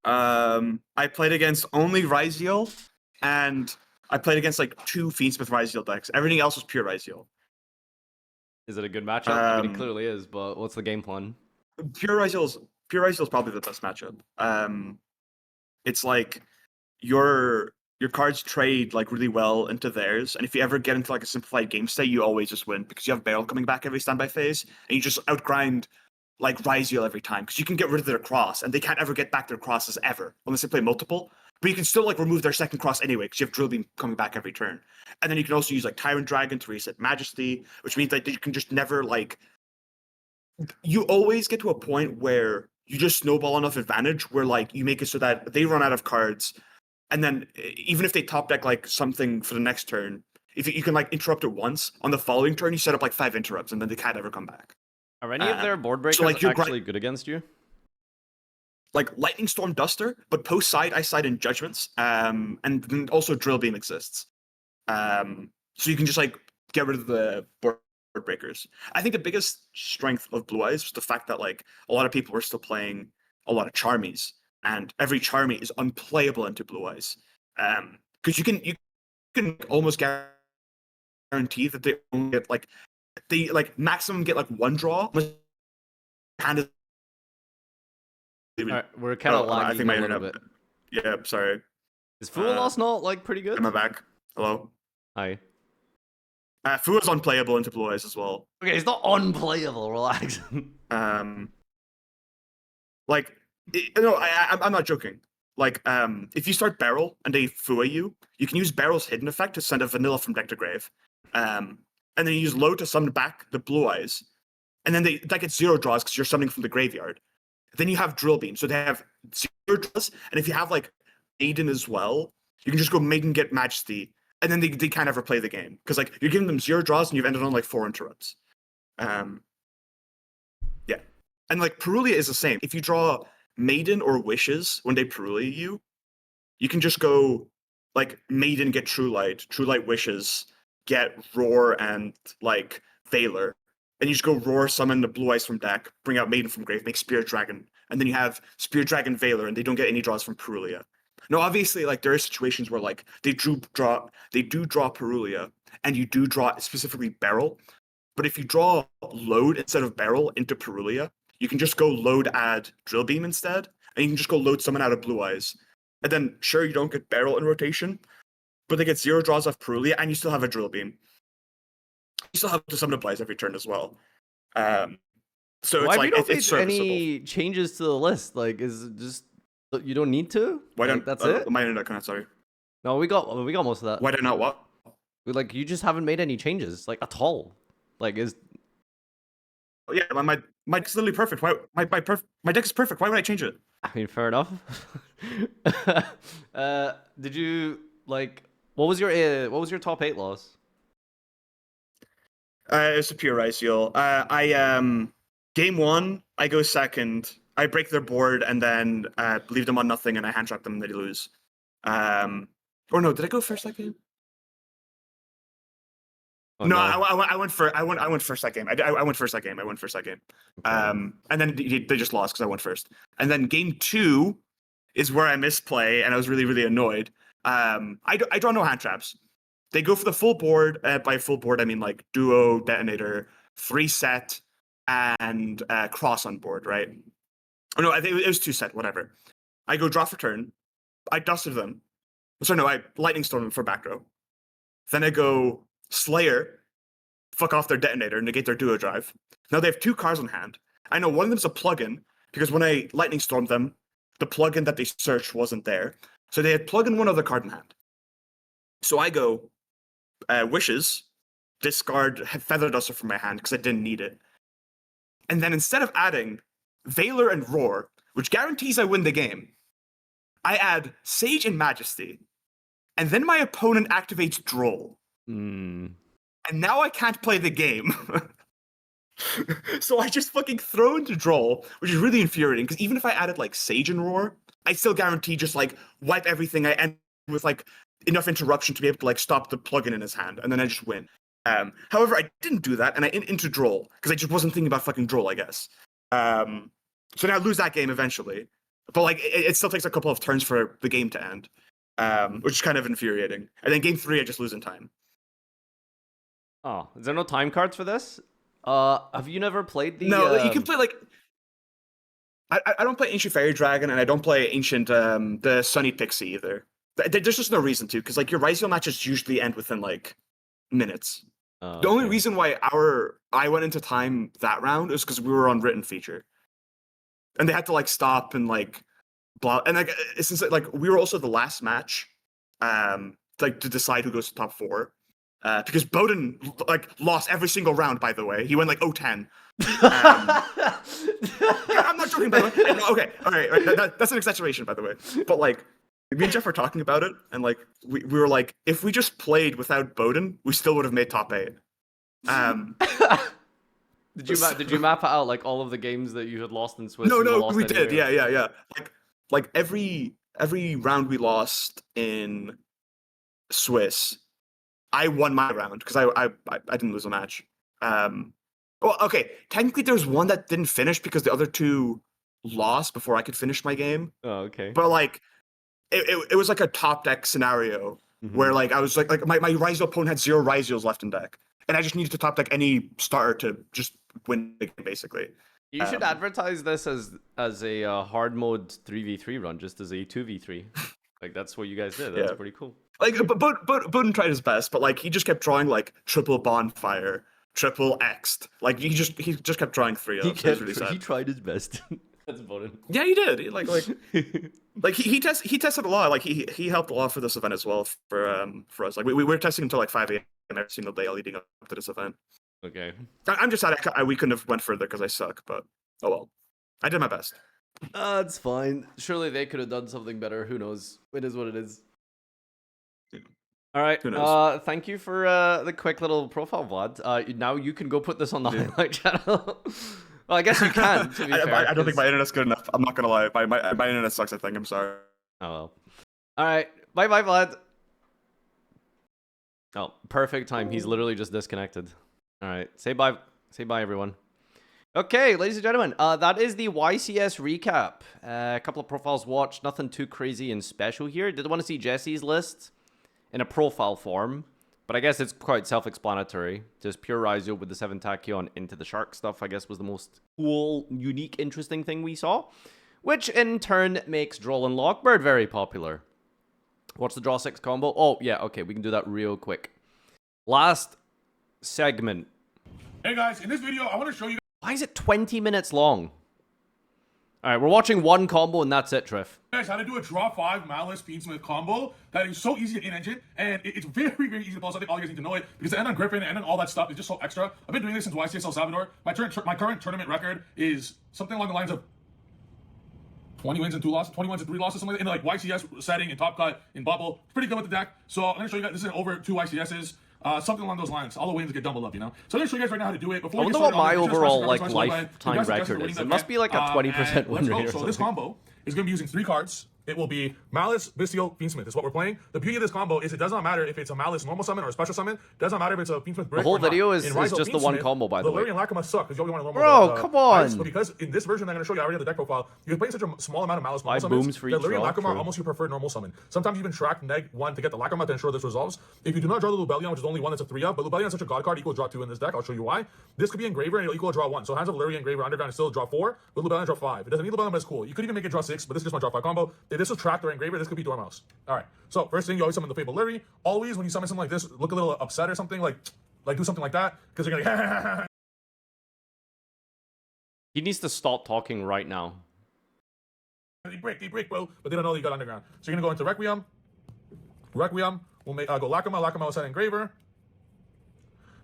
I played against only Ryzeal, and I played against like 2 Fiendsmith Ryzeal decks. Everything else was pure Ryzeal. Is it a good matchup? I mean, it clearly is. But what's the game plan? Pure Ryzeal is probably the best matchup. It's like your cards trade like really well into theirs, and if you ever get into like a simplified game state, you always just win because you have Barrel coming back every standby phase, and you just outgrind like Ryzeal every time because you can get rid of their cross, and they can't ever get back their crosses ever unless they play multiple. But you can still like remove their second cross anyway because you have Drill Beam coming back every turn, and then you can also use like Tyrant Dragon to reset Majesty, which means that you can just never like. You always get to a point where you just snowball enough advantage where like you make it so that they run out of cards. And then even if they top deck like something for the next turn, if you can like interrupt it once, on the following turn you set up like 5 interrupts and then they can't ever come back. Are any of their board breakers so, like, actually good against you? Like Lightning Storm Duster, but post side I side in Judgments, and then also Drill Beam exists. So you can just like get rid of the board breakers. I think the biggest strength of Blue Eyes was the fact that like a lot of people were still playing a lot of Charmies. And every Charmy is unplayable into Blue Eyes, because you can almost guarantee that they only get like maximum get like 1 draw. All right, we're kind of lagging I think my a little internet. bit. Yeah, sorry. Is Fualos not like pretty good? Am I back? Hello. Hi. Fu is unplayable into Blue Eyes as well. Okay, it's not unplayable. Relax. Like. No, I'm not joking. like if you start Barrel and they Fua you, you can use Barrel's hidden effect to send a vanilla from deck to grave. And then you use Load to summon back the Blue Eyes. And then that gets 0 draws because you're summoning from the graveyard. Then you have Drill Beam, so they have 0 draws. And if you have like Maiden as well, you can just go Maiden, get Majesty, and then they can't ever play the game because like you're giving them 0 draws and you've ended on like 4 interrupts. Yeah, and like Perulia is the same. If you draw Maiden or Wishes when they Perulia you, you can just go like Maiden, get True Light Wishes, get Roar and like Veiler, and you just go Roar, summon the Blue Eyes from deck, bring out Maiden from grave, make Spirit Dragon, and then you have Spirit Dragon Veiler, and they don't get any draws from Perulia. No, obviously, like there are situations where like they do draw Perulia, and you do draw specifically Barrel. But if you draw Load instead of Barrel into Perulia, you can just go Load, add Drill Beam instead, and you can just go Load summon out of Blue Eyes. And then sure, you don't get Barrel in rotation, but they get 0 draws off Perulia, and you still have a Drill Beam. You still have to summon a Blue Eyes every turn as well. So Why it's like have you not it's made serviceable. any changes to the list? Like, is it just you don't need to? Why Like, don't that's it? my internet connect? Sorry. No, we got most of that. Why did not what? Like, you just haven't made any changes, like at all. Like, is Oh, yeah, my deck's literally perfect. Why my deck is perfect. Why would I change it? I mean, fair enough. Did you like? What was your top 8 loss? It's a pure Ryzeal. I game 1, I go second. I break their board and then leave them on nothing, and I hand trap them and they lose. Or no, did I go first that game? Oh, no, I went first. I went first that game. I went first that game. Okay. And then they just lost because I went first. And then game 2 is where I misplay, and I was really, really annoyed. I draw no hand traps. They go for the full board. By full board, I mean like Duo, Detonator, 3 set, and Cross on board, right? Oh no, I think it was 2 set, whatever. I go draw for turn. I dusted them. Sorry, no, I Lightning Storm them for back row. Then I go Slayer, fuck off their Detonator, negate their Duo Drive. Now they have 2 cards on hand. I know one of them's a plugin, because when I Lightning Stormed them, the plugin that they searched wasn't there. So they had plug in one other card in hand. So I go Wishes, discard Feather Duster from my hand because I didn't need it. And then instead of adding Veiler and Roar, which guarantees I win the game, I add Sage and Majesty. And then my opponent activates Droll. Mm. And now I can't play the game. So I just fucking throw into Droll, which is really infuriating, because even if I added like Sage and Roar, I still guarantee just like wipe everything. I end with like enough interruption to be able to like stop the plugin in his hand, and then I just win. However, I didn't do that, and I into Droll, because I just wasn't thinking about fucking Droll, I guess. So now I lose that game eventually. But like it still takes a couple of turns for the game to end. Which is kind of infuriating. And then game 3, I just lose in time. Oh, is there no time cards for this? Have you never played the? No, you can play like. I don't play Ancient Fairy Dragon, and I don't play Ancient the Sunny Pixie either. There's just no reason to, because like your Ryzeal matches usually end within like minutes. The only reason why I went into time that round is because we were on written feature, and they had to like stop and like blah, and like since like we were also the last match, like to decide who goes to top 4. Because Bowden like lost every single round. By the way, he went like 0-10. Yeah, I'm not joking. By the way, no, okay, all right, that's an exaggeration, by the way. But like, me and Jeff were talking about it, and like we were like, if we just played without Bowden, we still would have made top 8. Did you map out like all of the games that you had lost in Swiss? No, we did. Yeah. Like every round we lost in Swiss, I won my round because I didn't lose a match. Well, okay, technically there's one that didn't finish because the other 2 lost before I could finish my game. Oh, okay. But like, it was like a top deck scenario where like I was like my Ryzeal opponent had 0 Ryzeals left in deck, and I just needed to top deck any starter to just win the game, basically. You should advertise this as a hard mode 3v3 run, just as a 2v3. Like that's what you guys did. That's pretty cool. Like, but Bowden tried his best, but like he just kept drawing like triple bonfire, triple X'd. Like he just kept drawing 3 up. He tried his best. That's voted. Yeah, he did. He tested a lot. Like he helped a lot for this event as well for us. Like we were testing until like 5 a.m. every single day leading up to this event. Okay. I'm just sad we couldn't have went further because I suck. But oh well, I did my best. It's fine. Surely they could have done something better. Who knows? It is what it is. Yeah. All right. Who knows? Thank you for the quick little profile, Vlad. Now you can go put this on the highlight channel. Well, I guess you can. To be fair, I don't think my internet's good enough. I'm not gonna lie. My internet sucks. I think. I'm sorry. Oh well. All right. Bye, Vlad. Oh, perfect time. He's literally just disconnected. All right. Say bye. Say bye, everyone. Okay, ladies and gentlemen, that is the YCS recap. A couple of profiles watched, nothing too crazy and special here. Did want to see Jesse's list in a profile form, but I guess it's quite self-explanatory. Just pure Ryzeal with the 7 Tachyon into the Shark stuff, I guess, was the most cool, unique, interesting thing we saw, which in turn makes Droll and Lockbird very popular. What's the draw 6 combo? Oh, yeah, okay, we can do that real quick. Last segment. Hey guys, in this video, I want to show you Why is it 20 minutes long? All right, we're watching one combo and that's it, Triff. guys how to do a draw 5 Maliss Fiendsmith combo that is so easy in engine, and it's very, very easy to pull. So I think all you guys need to know it because the end on Griffin and then all that stuff is just so extra. I've been doing this since YCS El Salvador. My current tournament record is something along the lines of 20 wins and 2 losses, 20 wins and 3 losses, something like that, in like YCS setting and top cut in bubble. It's pretty good with the deck. So I'm gonna show you guys. This is over 2 YCSs. Something along those lines. All the wins get doubled up, you know. So I'm gonna show you guys right now how to do it. Before I wonder what my overall like lifetime record is. It must be like a 20% win rate or So this something. combo is gonna be using 3 cards. It will be Maliss, Bystial, Fiendsmith is what we're playing. The beauty of this combo is it does not matter if it's a Maliss normal summon or a special summon. It does not matter if it's a Fiendsmith brick. The whole or not. video is In Ryzeal just the one Fiendsmith, combo, by the way. Larry and Lacuma suck because you only want to normal. Bro, come on. But because in this version I'm gonna show you, I already have the deck profile. You're playing such a small amount of Maliss normal 5 summons booms for that each Larry and draw, Lacuma are true. almost your preferred normal summon. Sometimes you even track -1 to get the Lacuma to ensure this resolves. If you do not draw the Lubellion, which is only one that's a 3 up, but Lubellion is such a god card, equal draw 2 in this deck. I'll show you why. This could be Engraver and it'll equal draw 1. So hands of Larry Engraver Underground is still draw 4, but Lubellion draw 5. It doesn't need Lubellion, but it's cool. You could even make it draw 6, but this is just my draw 5 combo. If this was tracked or Engraver, this could be Dormouse. All right. So first thing, you always summon the Fable Larry. Always when you summon something like this, look a little upset or something, like do something like that, because you're gonna He needs to stop talking right now. they break, bro. But they don't know that you got Underground. So you're gonna go into Requiem. Requiem will make go Lacuma. Lacuma will set Engraver.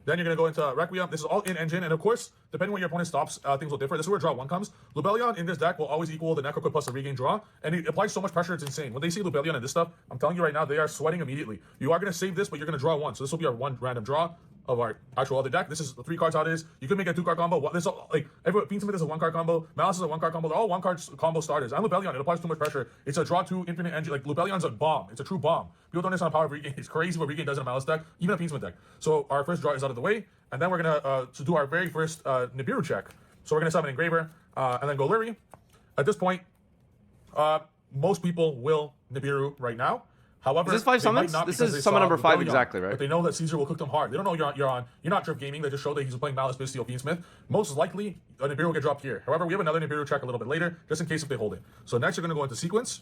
Then you're going to go into Requiem. This is all in engine. And of course, depending when your opponent stops, things will differ. This is where draw 1 comes. Lubellion in this deck will always equal the Necroquip plus the regain draw. And it applies so much pressure, it's insane. When they see Lubellion and this stuff, I'm telling you right now, they are sweating immediately. You are going to save this, but you're going to draw 1. So this will be our 1 random draw of our actual other deck. This is the 3 cards how it is. You can make a 2-card combo. This is all, like Fiendsmith is a 1-card combo. Malice is a 1-card combo. They're all 1-card combo starters. And Lubellion, it applies too much pressure. It's a draw 2 infinite engine. Like Lubellion's a bomb. It's a true bomb. People don't understand power of regain. It's crazy what regain does in a Malice deck, even a Fiendsmith deck. So our first draw is out of the way. And then we're gonna do our very first Nibiru check. So we're gonna summon Engraver and then go Larry. At this point, most people will Nibiru right now. However, Is this 5 they might summons? not This because is they summon saw number 5 Lubellion, exactly, right? But they know that Caesar will cook them hard. They don't know you're not Drift Gaming. They just showed that he's playing Malice, Bystial, Fiendsmith. Most likely, a Nibiru will get dropped here. However, we have another Nibiru check a little bit later, just in case if they hold it. So next, you're gonna go into sequence.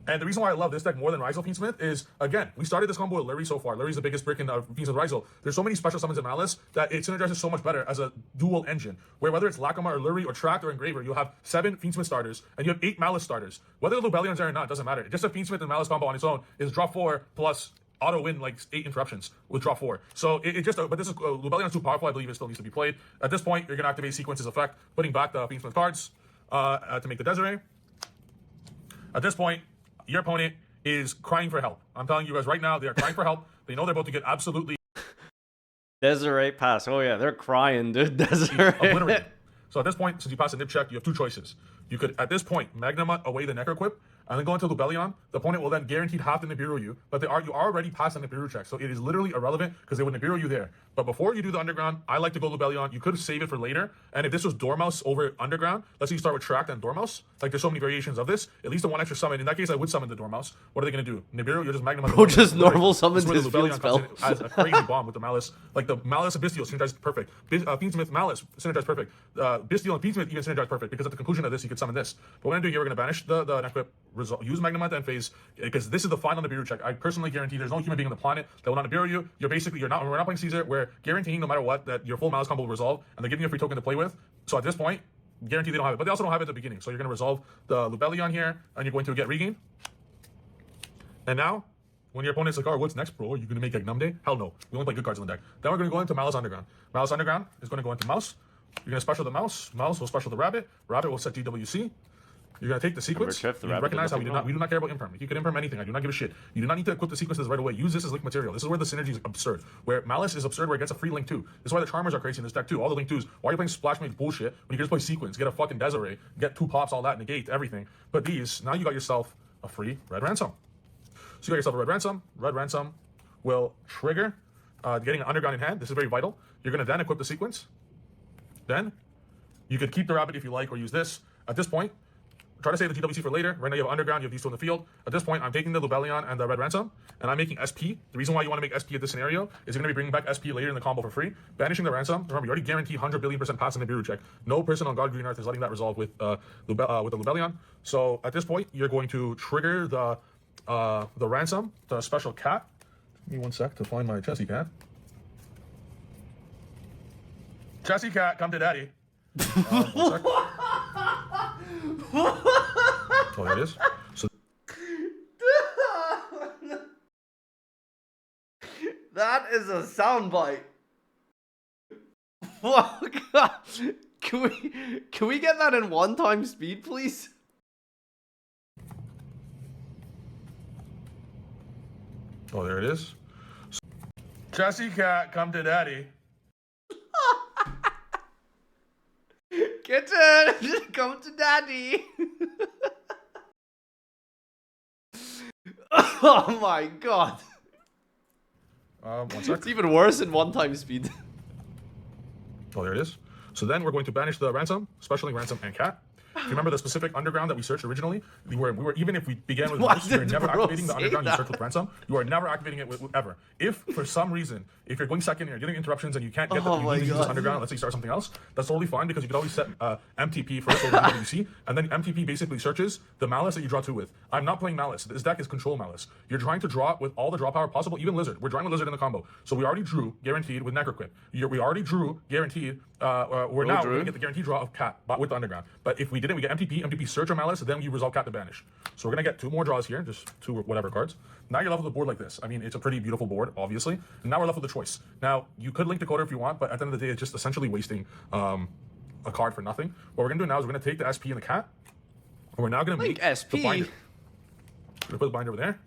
And the reason why I love this deck more than Ryzeal Fiendsmith is, again, we started this combo with Larry so far. Larry's the biggest brick in Fiendsmith Ryzeal. There's so many special summons in Malice that it synergizes so much better as a dual engine, where whether it's Lacuma or Larry or Tract or Engraver, you'll have 7 Fiendsmith starters, and you have 8 Malice starters. Whether the Lubellion's there or not, doesn't matter. Just a Fiendsmith and Malice combo on its own is draw 4 plus auto win like 8 interruptions with draw 4. So it just, but this is, Lubellion's too powerful, I believe it still needs to be played. At this point, you're going to activate Sequence's effect, putting back the Fiendsmith cards to make the Desiree. At this point, your opponent is crying for help. I'm telling you guys right now, they are crying for help. They know they're about to get absolutely Desiree pass. Oh yeah, they're crying, dude. Desiree. obliterated. So at this point, since you pass a nib check, you have 2 choices. You could, at this point, Magnamut away the Necroquip, and then go into Lubellion. The opponent will then guaranteed have to Nibiru you, but you are already past the Nibiru check, so it is literally irrelevant because they would Nibiru you there. But before you do the Underground, I like to go Lubellion. You could save it for later, and if this was Dormouse over Underground, let's say you start with Tract and Dormouse, like there's so many variations of this, at least the 1 extra summon. In that case, I would summon the Dormouse. What are they going to do? Nibiru, you're just Magnamut. Bro, just normal summons This is his where the field Lubellion comes spell. in as a crazy bomb with the Malice. Like the Malice and Bystial synergized perfect. Fiendsmith Malice synergized perfect. Bystial and Fiendsmith even synergized perfect because at the conclusion of this, you could summon this. But what we're going to do here, we're going to banish the Necroquip, use Magnamut to end phase, because this is the final Nibiru check. I personally guarantee there's no human being on the planet that will not Nibiru you. We're not playing Caesar. We're guaranteeing no matter what that your full Malice combo will resolve, and they're giving you a free token to play with. So at this point, guarantee they don't have it, but they also don't have it at the beginning. So you're going to resolve the Lubellion here, and you're going to get regain. And now, when your opponent's like, oh, what's next, bro? Are you going to make like Numday? Hell no. We only play good cards in the deck. Then we're going to go into Maliss Underground. Maliss Underground is going to go into Mouse. You're going to special the Mouse. Mouse will special the Rabbit. Rabbit will set DWC. You're going to take the sequence. You recognize how we do not care about imperm. You can imperm anything. I do not give a shit. You do not need to equip the sequences right away. Use this as link material. This is where the synergy is absurd. Where Maliss is absurd, where it gets a free link 2. This is why the Charmers are crazy in this deck too. All the link 2s. Why are you playing Splash Mage bullshit when you can just play sequence, get a fucking Desiree, get 2 pops, all that, negate everything. But these, now you got yourself a free Red Ransom. So you got yourself a Red Ransom. Red Ransom will trigger getting an Underground in hand. This is very vital. You're going to then equip the sequence. Then you could keep the Rabbit if you like, or use this. At this point, try to save the GWC for later. Right now you have Underground, you have these 2 in the field. At this point, I'm taking the Lubellion and the Red Ransom, and I'm making SP. The reason why you want to make SP at this scenario is you're going to be bringing back SP later in the combo for free. Banishing the Ransom. Remember, you already guarantee 100 billion% pass in the Nibiru check. No person on God Green Earth is letting that resolve with the Lubellion. So at this point, you're going to trigger the Ransom, the special cat. Give me 1 sec to find my Chessie cat. Chessie cat, come to daddy. 1 sec. Oh, there it is. So that is a soundbite. Fuck. Can we get that in 1x speed, please? Oh, there it is. So, Chessie cat, come to daddy. Kitten, come to daddy. Oh my god. 1 sec. It's even worse in 1x speed. Oh, there it is. So then we're going to banish the Ransom, specialing Ransom and Cat. If you remember the specific Underground that we searched originally, we were even if we began with Mouse, you were never activating the Underground you searched with Ransom. You are never activating it with ever. If for some reason, if you're going second and you're getting interruptions and you can't get you need to use this Underground, let's say you start something else, that's totally fine because you can always set MTP first over DWC, and then MTP basically searches the Maliss that you draw 2 with. I'm not playing Maliss. This deck is control Maliss. You're trying to draw with all the draw power possible, even Lizard. We're drawing with Lizard in the combo. So we already drew guaranteed with Necroquip. We already drew guaranteed. We're now going to get the guaranteed draw of Cat with the Underground. But if we didn't, we get MTP search or Maliss, then you resolve Cat to banish. So we're going to get 2 more draws here, just 2 whatever cards. Now you're left with a board like this. I mean, it's a pretty beautiful board, obviously. And now we're left with a choice. Now, you could link Decoder if you want, but at the end of the day, it's just essentially wasting a card for nothing. What we're going to do now is we're going to take the SP and the Cat, and we're now going to make SP. the binder. We're going to put the binder over there.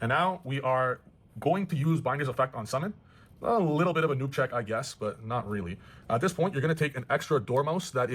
And now we are going to use Binder's effect on Summon. A little bit of a noob check, I guess, but not really. At this point, you're going to take an extra Dormouse that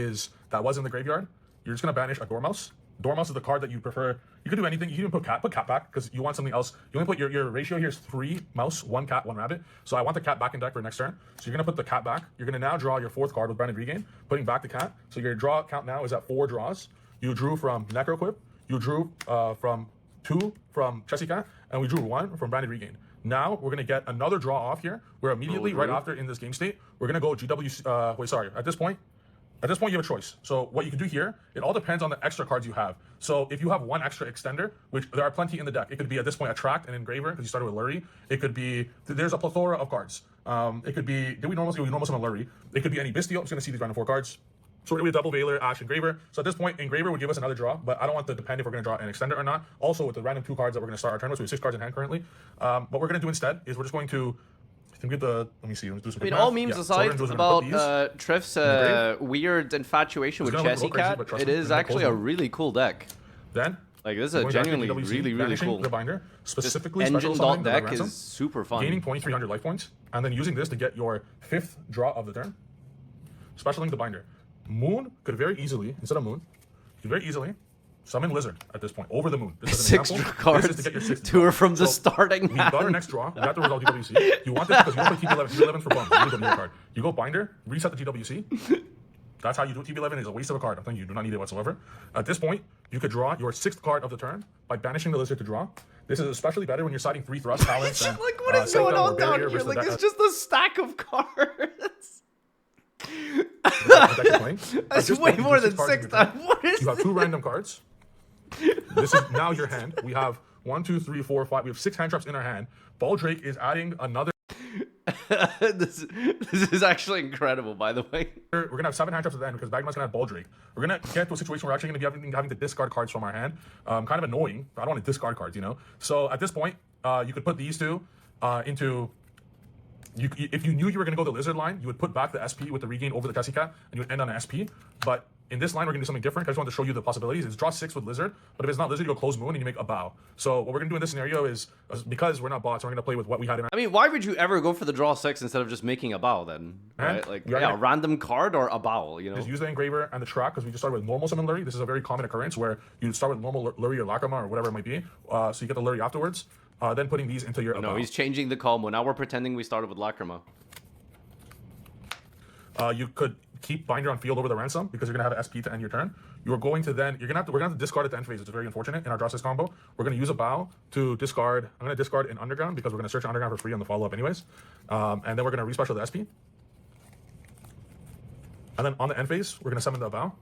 was in the graveyard. You're just going to banish a Dormouse. Dormouse is the card that you prefer. You could do anything. You can even put Cat back because you want something else. You only put your ratio here is 3 Mouse, 1 Cat, 1 Rabbit. So I want the Cat back in deck for next turn. So you're going to put the Cat back. You're going to now draw your 4th card with Branded Regain, putting back the Cat. So your draw count now is at 4 draws. You drew from Necroquip. You drew from 2 from Chessie Cat, and we drew 1 from Branded Regain. Now we're going to get another draw off here, where immediately right after in this game state, we're going to go GW. At this point you have a choice. So what you can do here, it all depends on the extra cards you have. So if you have 1 extra extender, which there are plenty in the deck, it could be at this point Attract and Engraver because you started with Lurie. It could be, there's a plethora of cards. It could be, did we normal summon Lurie? It could be any Bistio. I'm just going to see these random 4 cards. So we're going to be a double Veiler, Ash, Engraver. So at this point, Engraver would give us another draw, but I don't want to depend if we're going to draw an extender or not. Also, with the random 2 cards that we're going to start our turn with, so we have 6 cards in hand currently. What we're going to do instead is we're just going to, I think we get the, let me see, let me do some quick math. All memes aside about Triff's weird infatuation with Chessie Cat, it is actually a really cool deck. Then, like, this is a genuinely really cool. The binder, specifically engine special deck is super fun. Gaining 2,300 life points, and then using this to get your 5th draw of the turn. Specialing the binder. Moon could very easily, instead of Moon, could very easily summon Lizard at this point, over the Moon. This is an 6 example. cards, this is to get your 6th 2 are from the starting we got our next draw. We have to resolve GWC. You want this because you don't play TB11. TB11 for bums. You go card. You go Binder, reset the GWC. That's how you do it. TB11 is a waste of a card. I'm telling you, you do not need it whatsoever. At this point, you could draw your 6th card of the turn by banishing the Lizard to draw. This is especially better when you're siding 3 Thrust Talents. Like, what is going on down here? Like, it's just a stack of cards. That's way more than 6 times. What is You have 2 random cards. This is now your hand. We have 1, 2, 3, 4, 5. We have 6 hand traps in our hand. Baldrake is adding another. This is actually incredible, by the way. We're gonna have 7 hand traps at the end because Bagman's gonna have ball drake. We're gonna get to a situation where we're actually gonna be having to discard cards from our hand. Kind of annoying. I don't want to discard cards, you know. So at this point, you could put these two into. If you knew you were gonna go the lizard line, you would put back the SP with the regain over the Tessie Cat, and you would end on an SP. But in this line, we're gonna do something different. I just wanted to show you the possibilities. It's draw 6 with lizard, but if it's not lizard, you go close moon and you make a bow. So what we're gonna do in this scenario is because we're not bots, we're gonna play with what we had in our. I mean, why would you ever go for the draw 6 instead of just making a bow then? Right? Like, yeah, a random card or a bow, you know? Just use the engraver and the track because we just started with normal summon Lurry. This is a very common occurrence where you start with normal Lurry or Lacrima or whatever it might be. So you get the Lurry afterwards. Then putting these into your. No, he's changing the combo. Now we're pretending we started with Lacrima. You could keep Binder on field over the Ransom because you're gonna have an SP to end your turn. You're going to then we're gonna have to discard at the end phase, which is very unfortunate in our draw 6 combo. We're gonna use a bow to discard. I'm gonna discard in Underground because we're gonna search Underground for free on the follow up anyways. And then we're gonna respecial the SP. And then on the end phase, we're gonna summon the bow.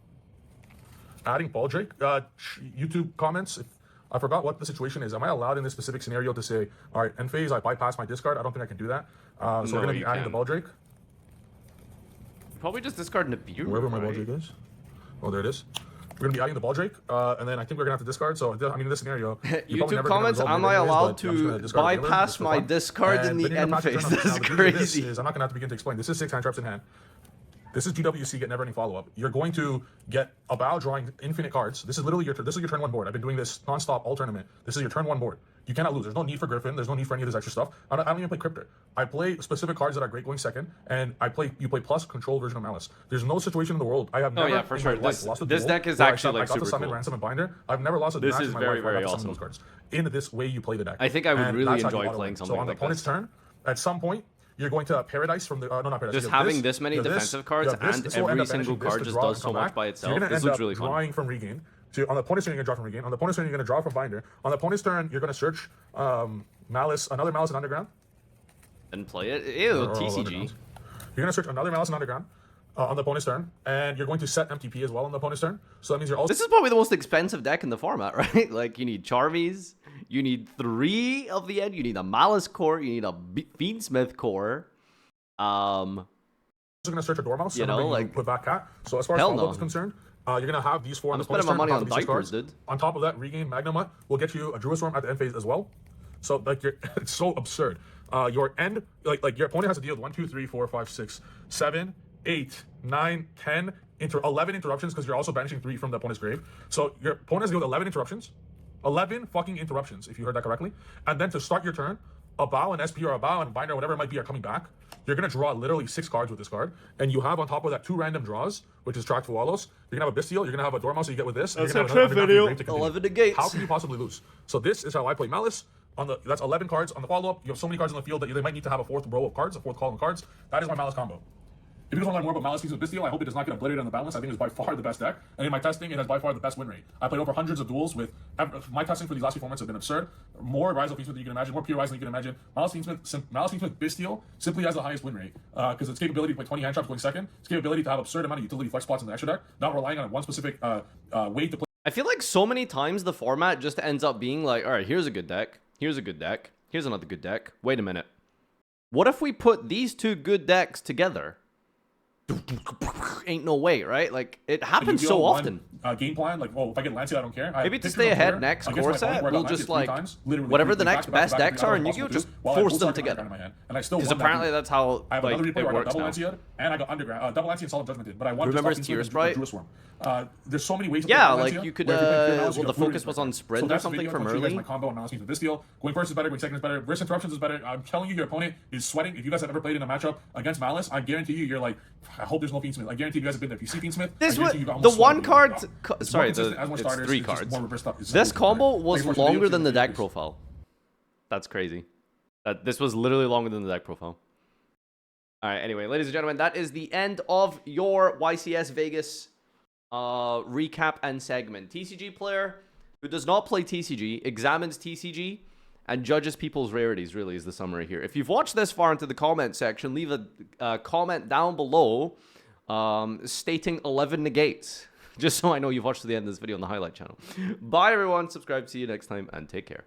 Adding Ball Drake. YouTube comments. I forgot what the situation is. Am I allowed in this specific scenario to say, all right, end phase, I bypass my discard? I don't think I can do that. So we're gonna be adding the Ball Drake. Probably just discard Nibiru. Wherever my Ball Drake is. Oh, there it is. We're gonna be adding the Ball Drake, and then I think we're gonna have to discard. So I mean, in this scenario, YouTube comments: am I allowed to bypass my discard in the end phase? That's crazy. I'm not gonna have to begin to explain. This is 6 hand traps in hand. This is GWC, get never ending follow up. You're going to get a bow drawing infinite cards. This is literally your this is your turn 1 board. I've been doing this non-stop all tournament. This is your turn 1 board. You cannot lose. There's no need for Griffin. There's no need for any of this extra stuff. I don't even play Cryptor. I play specific cards that are great going second, and you play plus control version of Maliss. There's no situation in the world I have never for sure. lost a this duel deck is where actually like I got super to summon cool. Ransom and Binder. I've never lost a This match is in my very, life where I very got to summon awesome. those cards. In this way you play the deck. I think I would And really that's how you enjoy auto playing win. something So on the like opponent's this. turn, at some point, you're going to Paradise from the not Paradise. Just having this many defensive cards and every single card just does so much by itself. This looks really fun. Drawing from regain. So on the opponent's turn, you're gonna draw from regain. On the opponent's turn, you're gonna draw from Binder. On the opponent's turn, you're gonna search Maliss, another Maliss in Underground. And play it. Ew, TCG. You're gonna search another Maliss in Underground on the opponent's turn, and you're going to set MTP as well on the opponent's turn. So that means you're also. This is probably the most expensive deck in the format, right? Like, you need Charmies, you need 3 of the end, you need a Malice core, you need a Fiendsmith core. You're gonna search a Dormouse. You know, like, put back Cat. So as far as follow-up is concerned, you're gonna have these 4 on the opponent's turn. I'm spending my money on these diapers, cards. dude. On top of that, regain Magnamut will get you a Druisworm at the end phase as well. So like it's so absurd. Your end like your opponent has to deal with 1, 2, 3, 4, 5, 6, 7, 8, 9, 10, 11 interruptions because you're also banishing 3 from the opponent's grave. So your opponent has to deal with 11 interruptions. 11 fucking interruptions, if you heard that correctly. And then to start your turn, a bow, an SP, or a bow, and Binder, whatever it might be, are coming back. You're going to draw literally 6 cards with this card. And you have on top of that 2 random draws, which is Track Fualos. You're going to have a Bestial, you're going to have a Dormouse that you get with this. That's a trip video. 11 negates. How can you possibly lose? So this is how I play Maliss. That's 11 cards on the follow-up. You have so many cards on the field that they might need to have a 4th row of cards, a 4th column of cards. That is my Maliss combo. If you guys want to learn more about Maliss Teams with Bestial, I hope it does not get obliterated on the balance. I think it's by far the best deck. And in my testing, it has by far the best win rate. I played over hundreds of duels with... My testing for these last few formats have been absurd. More Ryzeal Fiendsmith than you can imagine, more pure Ryzeal than you can imagine. Maliss Teamsmith Bestial simply has the highest win rate because its capability to play 20 hand traps going second, its capability to have absurd amount of utility flex spots in the extra deck, not relying on one specific way to play. I feel like so many times the format just ends up being like, all right, here's a good deck, here's a good deck, here's another good deck. Wait a minute. What if we put these 2 good decks together? Ain't no way, right? Like, it happens so often. Game plan, like, well, if I get Lancia, I don't care. Maybe to stay ahead next core set, we'll just like whatever the next best decks are in Yu-Gi-Oh, just force them together. Because apparently that's how I have another like, replay it where I got works double now. Lancia and I got Underground, double Lancia and Solemn Judgment did, but I wanted Remember to stop Tear Sprite? There's so many ways to Yeah, play like Lancia, you could, where if you play Malice, you well, the get focus was on sprint or something from early. My combo on Malice Teams with Bestial. Going first is better, going second is better, versus interruptions is better. I'm telling you, your opponent is sweating. If you guys have ever played in a matchup against Malice, I guarantee you're like, I hope there's no Fiendsmith. I guarantee you guys have been there. If you see Fiendsmith, This was the one card. Sorry, it's 3 cards. This combo was longer than the deck profile. That's crazy. This was literally longer than the deck profile. All right. Anyway, ladies and gentlemen, that is the end of your YCS Vegas recap and segment. TCG player who does not play TCG examines TCG and judges people's rarities, really, is the summary here. If you've watched this far into the comment section, leave a comment down below stating 11 negates, just so I know you've watched to the end of this video on the highlight channel. Bye, everyone. Subscribe. See you next time, and take care.